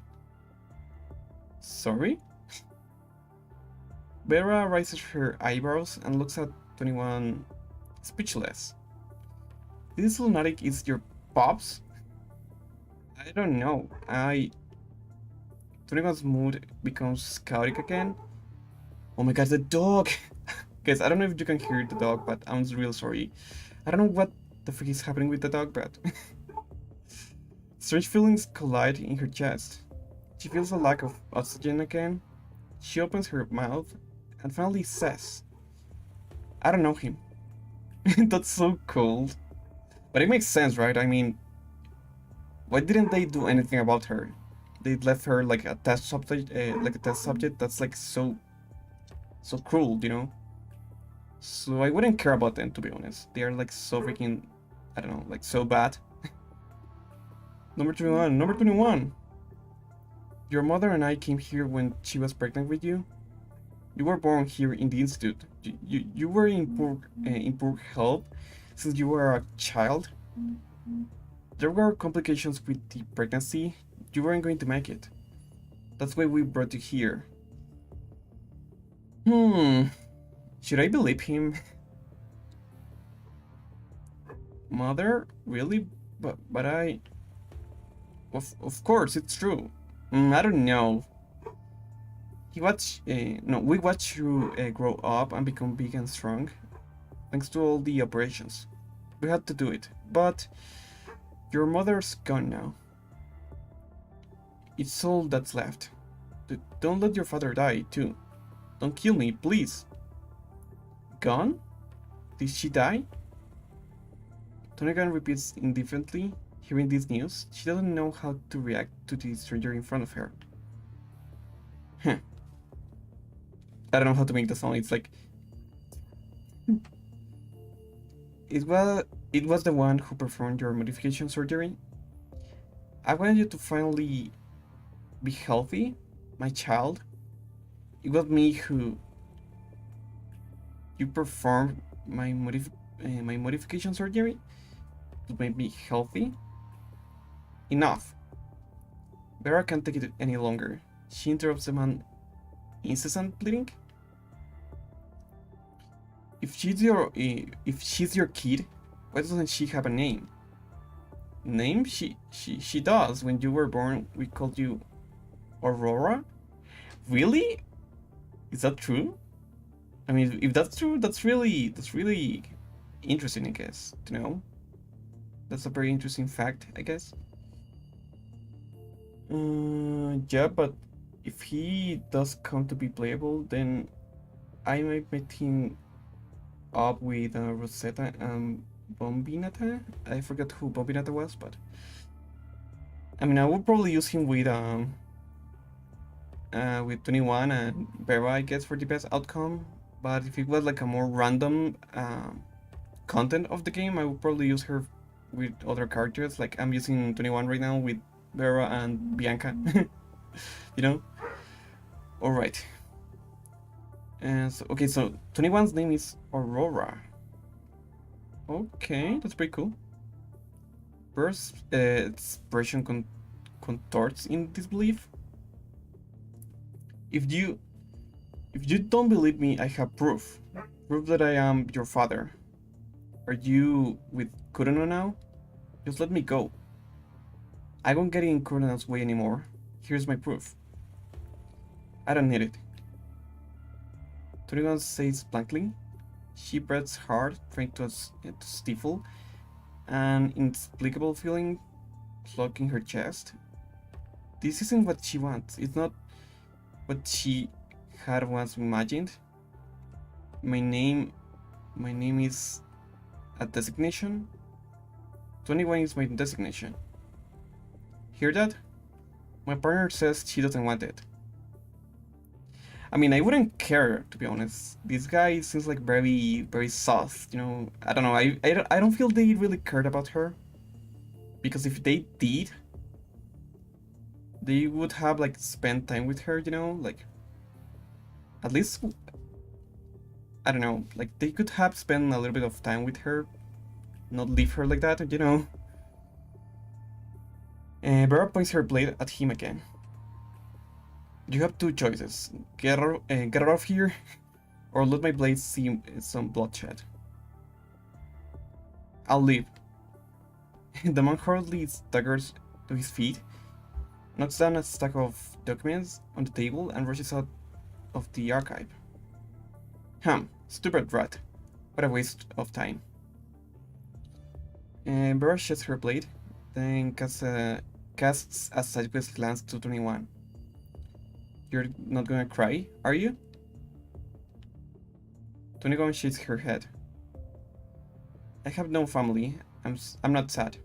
Sorry? Vera raises her eyebrows and looks at 21 speechless. This lunatic is your pops? I don't know. 21's mood becomes chaotic again. Oh my god, the dog! Guys, I don't know if you can hear the dog, but I'm real sorry. I don't know what the frick is happening with the dog, but... Strange feelings collide in her chest. She feels a lack of oxygen again. She opens her mouth and finally says, I don't know him. That's so cold. But it makes sense, right? I mean, why didn't they do anything about her? They left her like a test subject, that's like so cruel, you know? So I wouldn't care about them, to be honest. They are like so freaking, I don't know, like so bad. Number 21. Your mother and I came here when she was pregnant with you. You were born here in the institute. You were in poor health since you were a child. There were complications with the pregnancy. You weren't going to make it. That's why we brought you here. Should I believe him? Mother? Really? But I... Of course, it's true. I don't know. We watched you grow up and become big and strong. Thanks to all the operations. We had to do it. But your mother's gone now. It's all that's left. Don't let your father die, too. Don't kill me, please. Gone? Did she die? Tonegan repeats indifferently. Hearing this news, she doesn't know how to react to the stranger in front of her. I don't know how to make the sound. It's like... It was the one who performed your modification surgery. I wanted you to finally be healthy, my child. It was me who... You performed my modification surgery to make me healthy. Enough. Vera can't take it any longer. She interrupts the man incessant pleading. If she's your kid, why doesn't she have a name? Name? She does. When you were born, we called you Aurora. Really? Is that true? I mean, if that's true, that's really interesting, I guess, to know. That's a very interesting fact, I guess. Yeah, but if he does come to be playable, then I might meet him up with Rosetta and Bombinata. I forgot who Bombinata was, but I mean, I would probably use him with 21 and Vera, I guess, for the best outcome. But if it was like a more random content of the game, I would probably use her with other characters. Like I'm using 21 right now with Vera and Bianca. You know? Alright. Okay, so 21's name is Aurora. Okay, that's pretty cool. First expression contorts in disbelief. If you don't believe me, I have proof. Proof that I am your father. Are you with Kurono now? Just let me go. I won't get in Kurono's way anymore. Here's my proof. I don't need it. 21 says blankly. She breathes hard, trying to stifle an inexplicable feeling clogging her chest. This isn't what she wants. It's not what she had once imagined. My name is a designation. 21 is my designation. Hear that? My partner says she doesn't want it. I mean, I wouldn't care, to be honest. This guy seems like very, very soft, you know. I don't know, I don't feel they really cared about her. Because if they did, they would have, like, spent time with her, you know? Like, at least, I don't know, like, they could have spent a little bit of time with her. Not leave her like that, you know? Vera points her blade at him again. You have two choices. Get out of here, or let my blade see some bloodshed. I'll leave. The monk hurriedly staggers to his feet, knocks down a stack of documents on the table, and rushes out of the archive. Stupid rat. What a waste of time. Vera sheds her blade, then casts a sideways glance to 21. You're not gonna cry, are you? 21 shakes her head. I have no family. I'm not sad.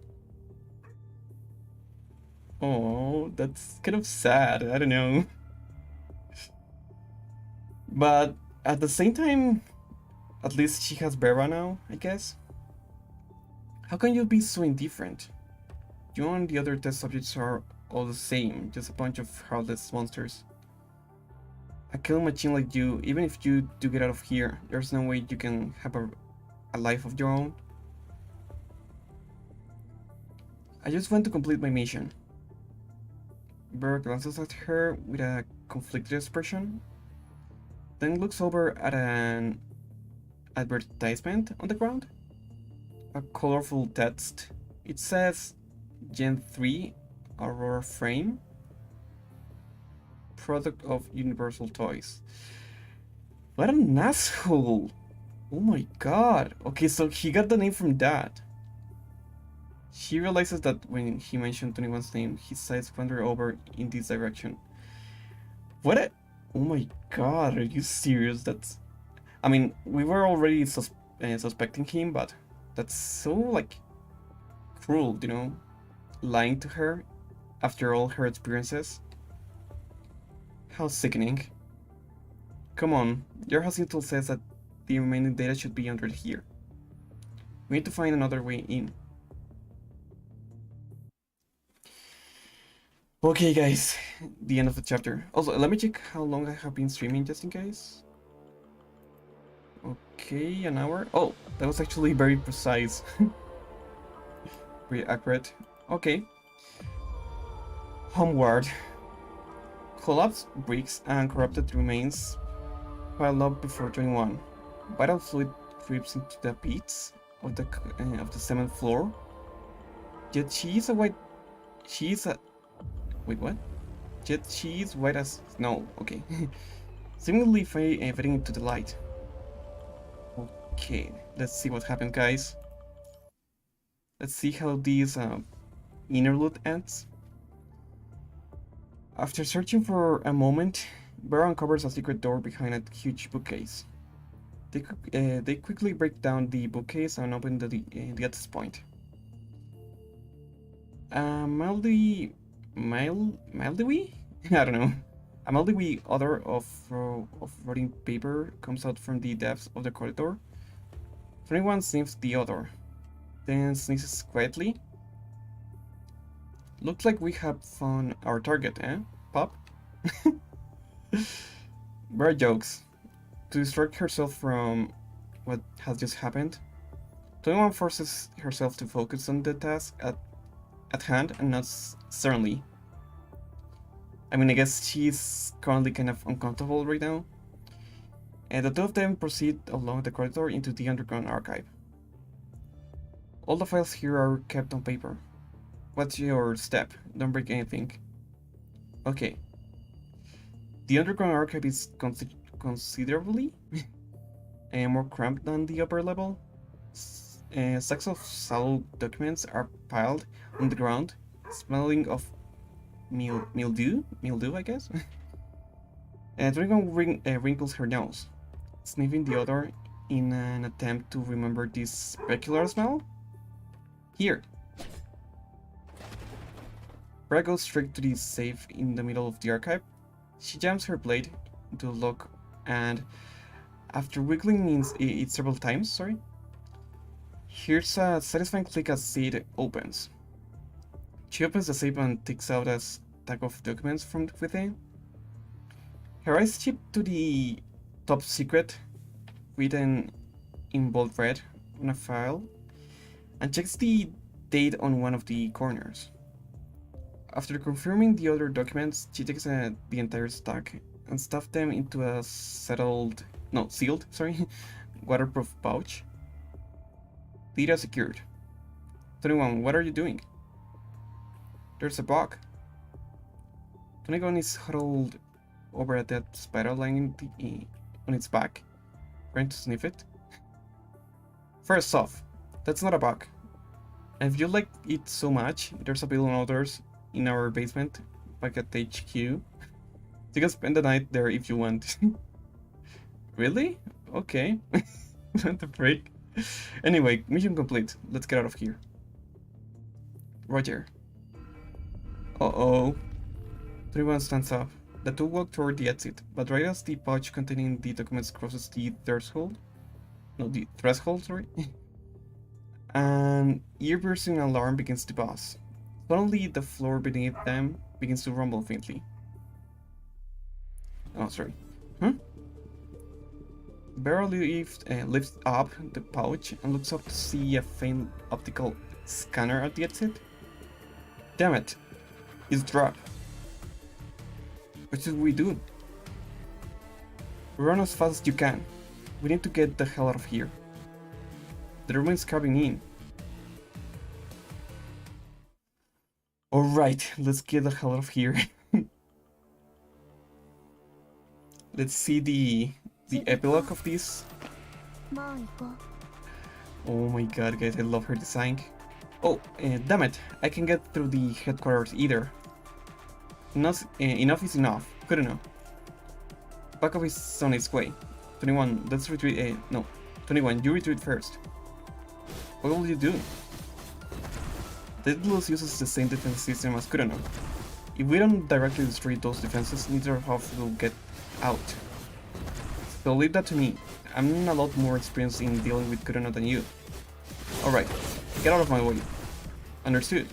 Oh, that's kind of sad. I don't know. But at the same time, at least she has Vera now, I guess. How can you be so indifferent? You and the other test subjects are all the same, just a bunch of heartless monsters. A killing machine like you, even if you do get out of here, there's no way you can have a life of your own. I just want to complete my mission. Vera glances at her with a conflicted expression, then looks over at an advertisement on the ground. A colorful text. It says Gen 3 Aurora Frame, product of Universal Toys. What an asshole! Oh my god. Okay, so he got the name from that. She realizes that when he mentioned 21's name, his eyes wander over in this direction. What a... Oh my god, are you serious? That's... I mean, we were already suspecting him, but that's so, like, cruel, you know? Lying to her after all her experiences. How sickening. Come on, your house intel says that the remaining data should be under here. We need to find another way in. Okay guys, the end of the chapter. Also, let me check how long I have been streaming just in case. Okay, an hour. Oh, that was actually very precise. Very accurate. Okay. Homeward. Collapsed bricks and corrupted remains pile up before 21. Vital fluid drips into the pits of the cement floor. Yet she is white as snow. Okay. Seemingly fading into the light. Okay, let's see what happened, guys. Let's see how this interlude ends. After searching for a moment, Vera uncovers a secret door behind a huge bookcase. They quickly break down the bookcase and open the access point. Mildly, I don't know. A mildly odor of rotting paper comes out from the depths of the corridor. 21 sniffs the odor, then sneezes quietly. Looks like we have found our target, eh, Pop? Vera jokes. To distract herself from what has just happened, 21 forces herself to focus on the task at hand and nods sternly. I mean, I guess she's currently kind of uncomfortable right now. And the two of them proceed along the corridor into the underground archive. All the files here are kept on paper. What's your step? Don't break anything. Okay. The underground archive is considerably more cramped than the upper level. Stacks of sallow documents are piled on the ground, smelling of mildew, I guess. Dragon wrinkles her nose, sniffing the odor in an attempt to remember this peculiar smell. Here. Vera goes straight to the safe in the middle of the archive. She jams her blade into the lock and, after wiggling it several times, here's a satisfying click as it opens. She opens the safe and takes out a stack of documents from within. Her eyes shift to the top secret, written in bold red on a file, and checks the date on one of the corners. After confirming the other documents, she takes the entire stack and stuffs them into a sealed, waterproof pouch. Data secured. 21, what are you doing? There's a bug. 21 is huddled over a dead spider lying on its back, trying to sniff it. First off, that's not a bug. And if you like it so much, there's a billion others in our basement, back at HQ. You can spend the night there if you want. Really? Okay. What the freak? Anyway, mission complete. Let's get out of here. Roger. Uh-oh. 21 stands up. The two walk toward the exit, but right as the pouch containing the documents crosses the threshold, an ear-piercing alarm begins to buzz. Suddenly, the floor beneath them begins to rumble faintly. Oh, sorry. Huh? Vera lifts up the pouch and looks up to see a faint optical scanner at the exit. Damn it! It's dropped. What should we do? Run as fast as you can. We need to get the hell out of here. The room is caving in. Alright, let's get the hell out of here. Let's see the epilogue of this. Oh my god, guys, I love her design. Oh, damn it, I can't get through the headquarters either. Enough is enough. Good enough. Backup is on its way. 21, let's retreat. No. 21, you retreat first. What will you do? Daedalus uses the same defense system as Kurano. If we don't directly destroy those defenses, neither of us will get out. So leave that to me. I'm a lot more experienced in dealing with Kurano than you. Alright, get out of my way. Understood.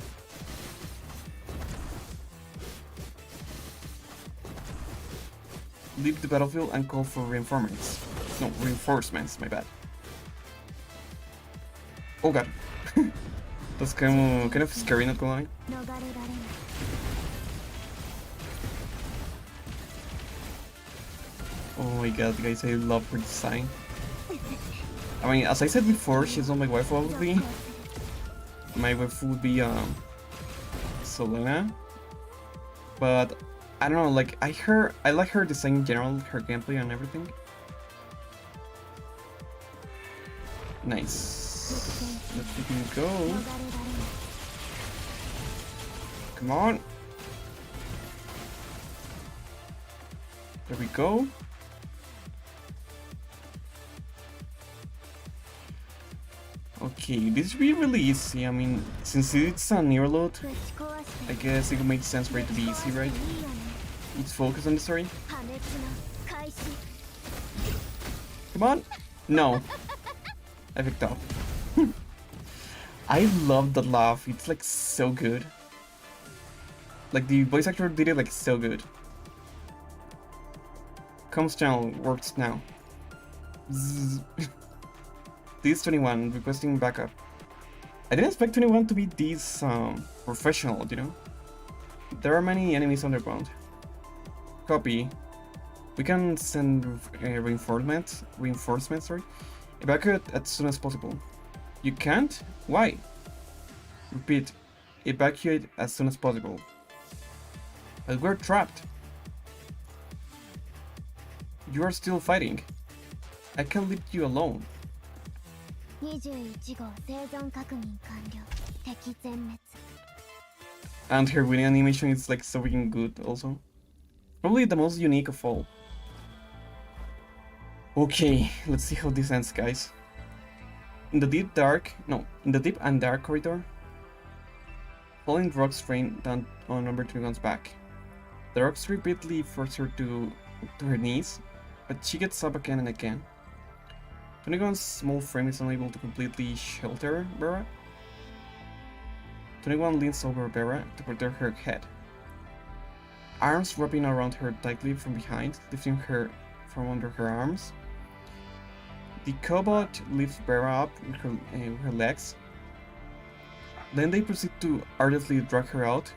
Leave the battlefield and call for reinforcements. No, reinforcements, my bad. Oh god. That's kind of scary, not gonna lie. Oh my god, guys, I love her design. I mean, as I said before, she's not my wife, obviously. My wife would be, Selena. But, I don't know, like, I like her design in general, her gameplay and everything. Nice. Let's freaking go. Come on. There we go. Okay, this will be really easy. I mean, since it's a near load, I guess it would make sense for it to be easy, right? Let's focus on the story. Come on! No. I picked up. I love that laugh. It's like so good. Like the voice actor did it like so good. Comms channel works now. This 21 requesting backup. I didn't expect 21 to be this professional, you know? There are many enemies underground. Copy. We can send reinforcements, sorry. Evacuate as soon as possible. You can't? Why? Repeat. Evacuate as soon as possible. But we're trapped. You are still fighting. I can't leave you alone. 21号生存確認完了。敵全滅。 And her winning animation is like so freaking good also. Probably the most unique of all. Okay, let's see how this ends, guys. In the deep and dark corridor, falling rocks rain down on number 21's back. The rocks repeatedly force her to her knees, but she gets up again and again. 21's small frame is unable to completely shelter Vera. 21 leans over Vera to protect her head. Arms wrapping around her tightly from behind, lifting her from under her arms. The cobot lifts Vera up with her legs. Then they proceed to arduously drag her out,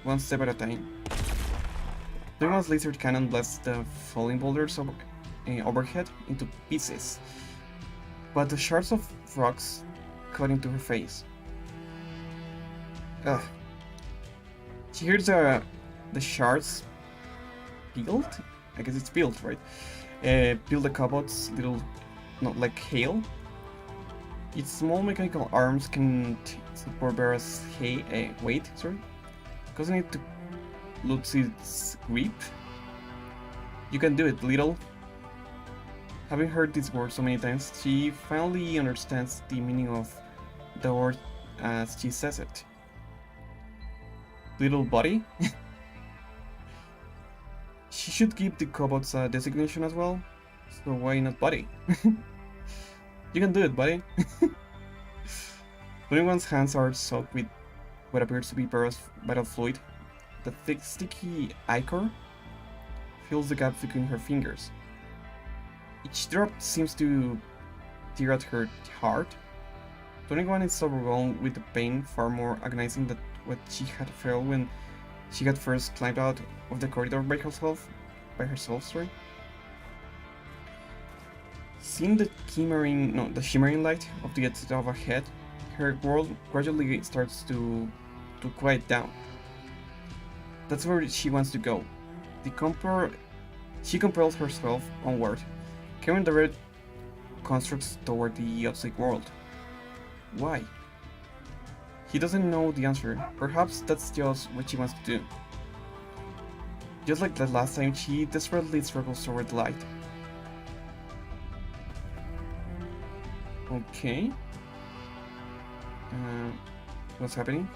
one step at a time. 21's laser cannon blasts the falling boulders overhead into pieces, but the shards of rocks cut into her face. Ugh. She hears the shards peeled? I guess it's peeled, right? Peel the cobot's little, not like hail. Its small mechanical arms can support Vera's weight, causing it to lose its grip. You can do it, little. Having heard these words so many times, she finally understands the meaning of the word as she says it. Little body? She should give the cobots a designation as well, so why not buddy? You can do it, buddy. 21's hands are soaked with what appears to be Vera's vital fluid. The thick, sticky ichor fills the gap between her fingers. Each drop seems to tear at her heart. 21 is overwhelmed with the pain, far more agonizing than what she had felt when she had first climbed out of the corridor by herself. Seeing the shimmering light of the exit of ahead, her world gradually starts to quiet down. That's where she wants to go. She compels herself onward, carrying the red constructs toward the outside world. Why? He doesn't know the answer. Perhaps that's just what she wants to do. Just like the last time, she desperately struggles toward the light. Okay. What's happening?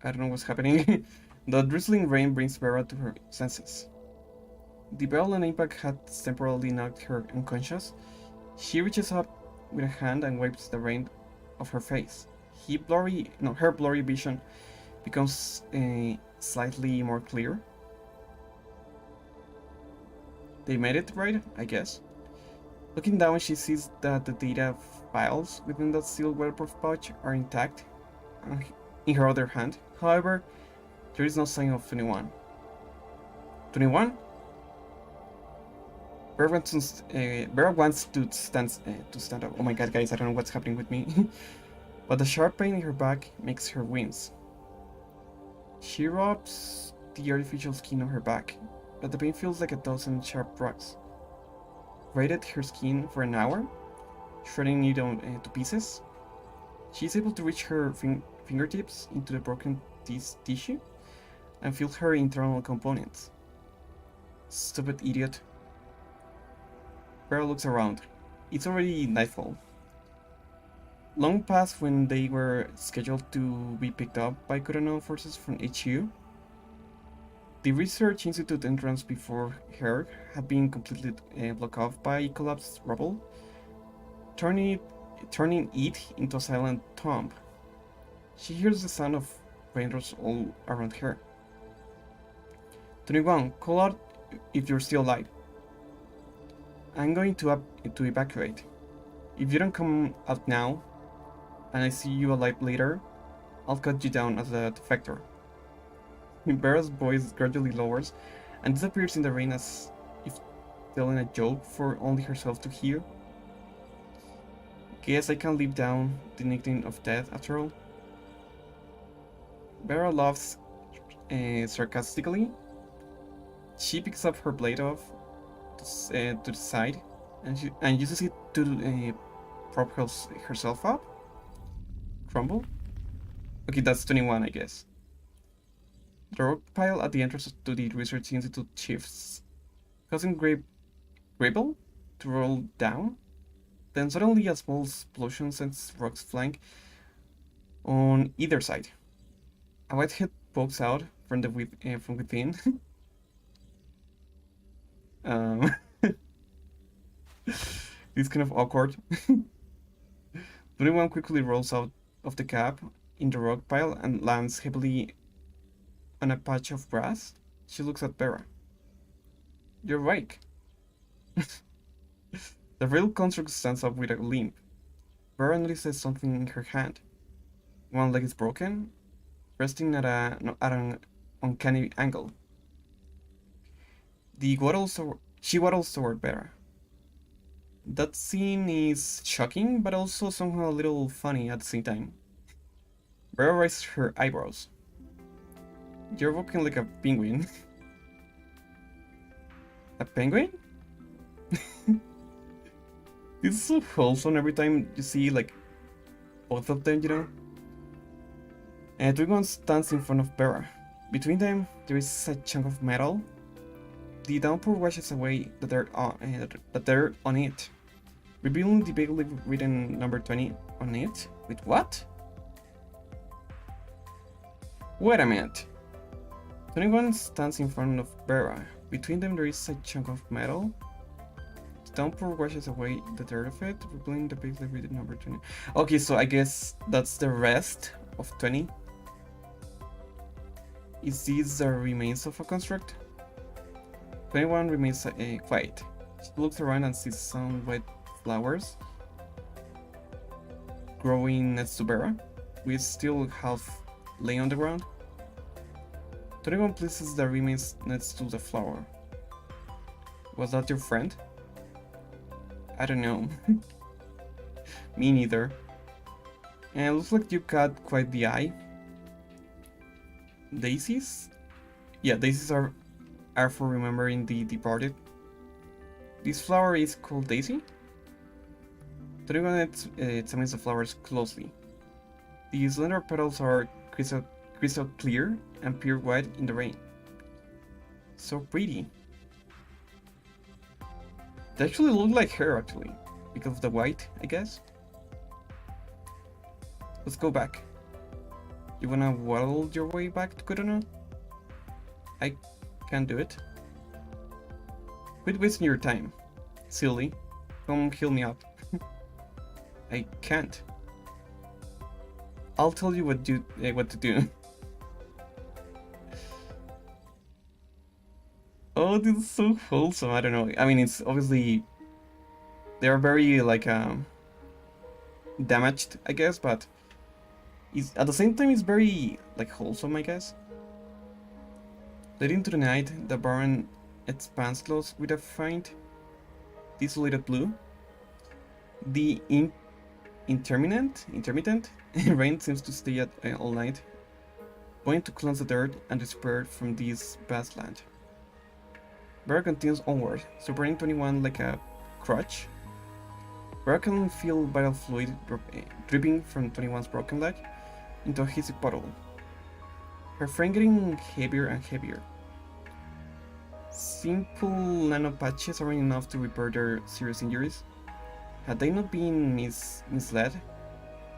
I don't know what's happening. The drizzling rain brings Vera to her senses. The violent impact had temporarily knocked her unconscious. She reaches up with a hand and wipes the rain off her face. Her blurry vision becomes slightly more clear. They made it, right? I guess. Looking down, she sees that the data files within that sealed weatherproof pouch are intact. In her other hand, however, there is no sign of 21. 21? Vera wants to stand up. Oh my god, guys, I don't know what's happening with me. But the sharp pain in her back makes her wince. She rubs the artificial skin on her back, but the pain feels like a dozen sharp rocks. Raided her skin for an hour, shredding it to pieces. She is able to reach her fingertips into the broken tissue and feel her internal components. Stupid idiot. Vera looks around. It's already nightfall. Long past when they were scheduled to be picked up by Colonel forces from HQ. The research institute entrance before her had been completely blocked off by collapsed rubble, turning it into a silent tomb. She hears the sound of raindrops all around her. 21, call out if you're still alive. I'm going to evacuate. If you don't come out now, and I see you alive later, I'll cut you down as a defector. Vera's voice gradually lowers and disappears in the rain as if telling a joke for only herself to hear. Guess I can live down the nickname of death after all. Vera laughs sarcastically. She picks up her blade off to the side and uses it to prop herself up. Crumble? Okay, that's 21, I guess. The rock pile at the entrance to the research institute shifts, causing gravel to roll down. Then suddenly a small explosion sends rocks flying on either side. A white head pokes out from within. It's kind of awkward. 21 quickly rolls out of the gap in the rock pile and lands heavily on a patch of grass. She looks at Vera. You're awake. The real construct stands up with a limp. Vera notices something in her hand. One leg is broken, resting at an uncanny angle. She waddles toward Vera. That scene is shocking, but also somehow a little funny at the same time. Vera raises her eyebrows. You're walking like a penguin. A penguin? This is so wholesome every time you see, like, both of them, you know? And Dragon stands in front of Vera. Between them, there is a chunk of metal. The downpour washes away the dirt on it, revealing the vaguely written number 20 on it. With what? Wait a minute. 21 stands in front of Vera. Between them, there is a chunk of metal. The downpour washes away the dirt of it, revealing the vaguely written number 20. Okay, so I guess that's the rest of 20. Is this the remains of a construct? 21 remains quiet. She looks around and sees some white flowers growing next to Vera, which still half lay on the ground. 21 places the remains next to the flower. Was that your friend? I don't know. Me neither. And it looks like you got quite the eye. Daisies? Yeah, daisies are for remembering the departed. This flower is called Daisy. 21 examines the flowers closely. The slender petals are crystal clear and pure white in the rain. So pretty. They actually look like her, actually, because of the white, I guess. Let's go back. You wanna waddle your way back to Kurono? I can't do it. Quit wasting your time. Silly. Come heal me up. I can't. I'll tell you what to do. Oh, this is so wholesome. I don't know. I mean, it's obviously they're very like damaged, I guess, but at the same time it's very like wholesome, I guess. Late into the night, the barn expands close with a faint, desolated blue. The intermittent rain seems to stay all night, going to cleanse the dirt and despair from this vast land. Vera continues onward, supporting 21 like a crutch. Vera can feel vital fluid dripping from 21's broken leg into a hazy puddle. Her frame getting heavier and heavier. Simple nano patches aren't enough to repair their serious injuries. Had they not been misled?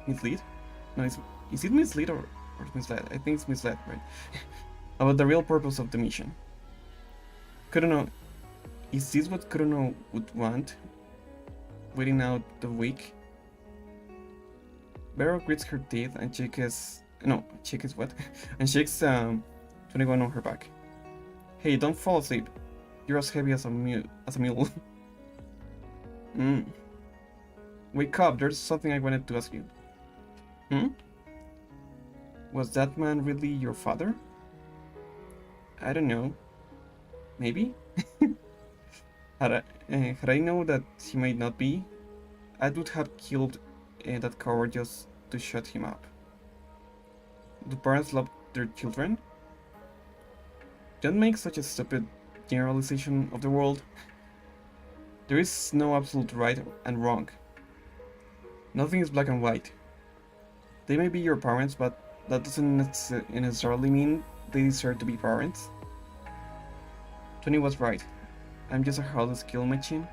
No, is it misled or misled? I think it's misled, right? About the real purpose of the mission. Kurono, is this what Kurono would want? Waiting out the week? Vera grits her teeth and shakes what? And shakes 21 on her back. Hey, don't fall asleep. You're as heavy as a mule. Mm. Wake up, there's something I wanted to ask you. Hmm? Was that man really your father? I don't know. Maybe? Had I known that he might not be, I would have killed that coward just to shut him up. Do parents love their children? Don't make such a stupid generalization of the world. There is no absolute right and wrong. Nothing is black and white. They may be your parents, but that doesn't necessarily mean they deserve to be parents. Tony was right. I'm just a harmless kill machine.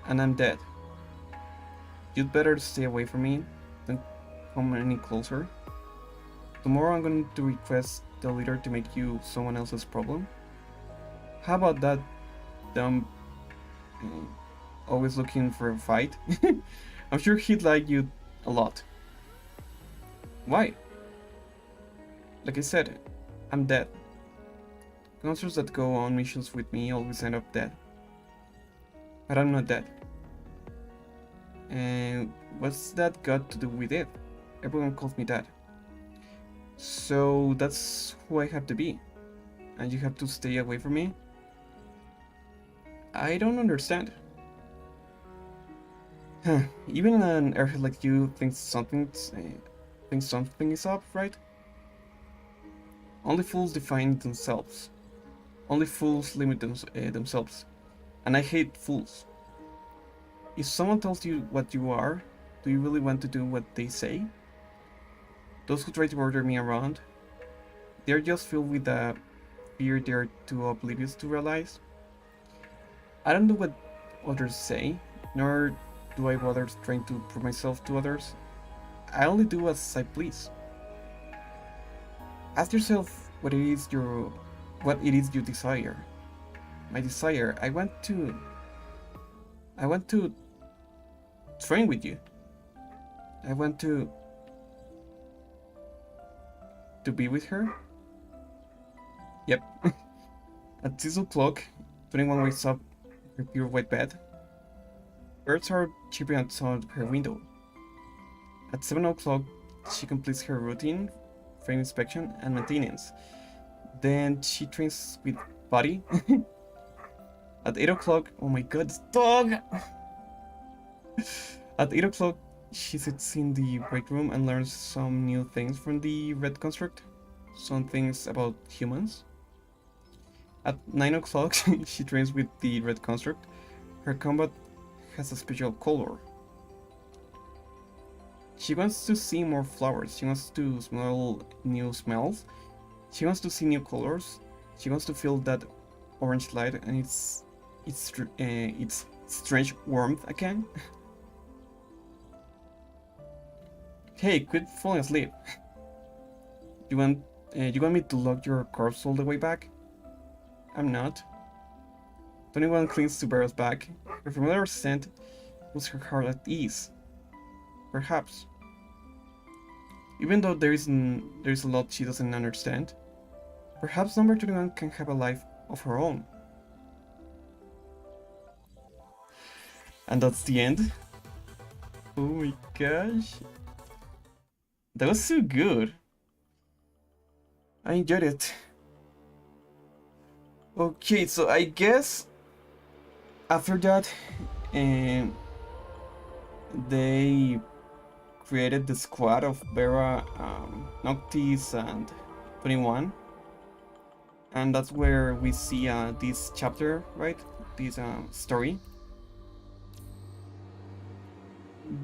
And I'm dead. You'd better stay away from me. Don't come any closer. Tomorrow I'm going to request the leader to make you someone else's problem. How about that, dumb... always looking for a fight? I'm sure he'd like you a lot. Why? Like I said, I'm dead. Monsters that go on missions with me always end up dead. But I'm not dead. And what's that got to do with it? Everyone calls me that. So that's who I have to be. And you have to stay away from me? I don't understand. Even an airhead like you thinks something is up, right? Only fools define themselves. Only fools limit themselves. And I hate fools. If someone tells you what you are, do you really want to do what they say? Those who try to order me around, they're just filled with a fear they're too oblivious to realize. I don't do what others say, nor do I bother trying to prove myself to others. I only do as I please. Ask yourself what it is you desire. My desire, I want to train with you. I want to be with her. Yep. At 6 o'clock, 21 wakes up her pure white bed. Birds are chirping outside her window. At 7 o'clock, she completes her routine, frame inspection, and maintenance. Then she trains with Buddy. At 8 o'clock, oh my god, this dog! At 8 o'clock, she sits in the break room and learns some new things from the red construct. Some things about humans. At 9 o'clock, she trains with the red construct. Her combat has a special color. She wants to see more flowers. She wants to smell new smells. She wants to see new colors. She wants to feel that orange light and its strange warmth again. Hey, quit falling asleep. You want me to lock your corpse all the way back? I'm not. 21 clings to Vera's back. Her familiar scent puts her heart at ease. Perhaps. Even though there is a lot she doesn't understand, perhaps number 21 can have a life of her own. And that's the end. Oh my gosh. That was so good. I enjoyed it. Okay, so I guess after that, they created the squad of Vera, Noctis, and 21. And that's where we see this chapter, right? This story.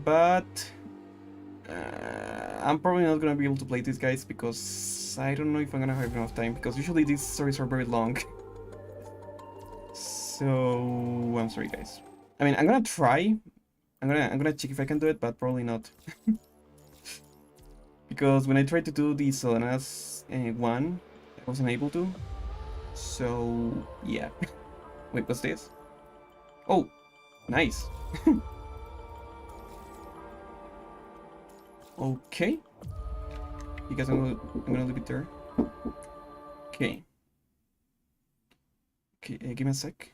But I'm probably not gonna be able to play these guys because I don't know if I'm gonna have enough time, because usually these stories are very long. So I'm sorry guys. I mean, I'm gonna try. I'm gonna check if I can do it, but probably not. Because when I tried to do the Selena's one, I wasn't able to. So yeah. Wait, what's this? Oh, nice. Okay. You guys, I'm gonna leave it there. Okay. Okay, give me a sec.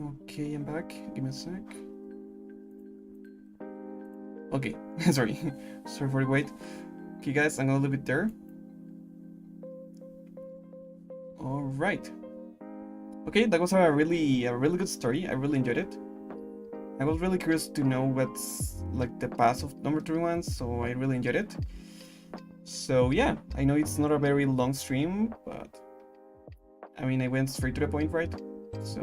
Okay, I'm back. Give me a sec. Okay, sorry. Sorry for the wait. Okay, guys, I'm gonna leave it there. Alright. Okay, that was a really good story. I really enjoyed it. I was really curious to know what's like the past of number 31, so I really enjoyed it. So yeah, I know it's not a very long stream, but I mean I went straight to the point, right? So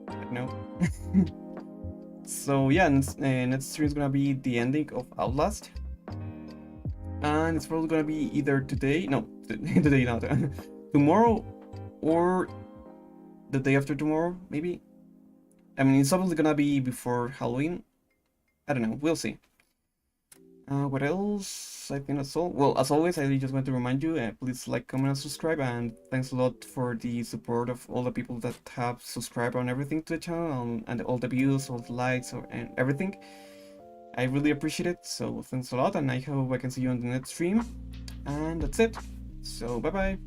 I don't know. So yeah, next stream is gonna be the ending of Outlast, and it's probably gonna be either today, no, today not, tomorrow, or the day after tomorrow, maybe. I mean, it's obviously gonna be before Halloween. I don't know, we'll see. What else? I think that's all. Well, as always, I just want to remind you, please like, comment, and subscribe, and thanks a lot for the support of all the people that have subscribed on everything to the channel, and all the views, all the likes, and everything. I really appreciate it, so thanks a lot, and I hope I can see you on the next stream. And that's it. So, bye-bye.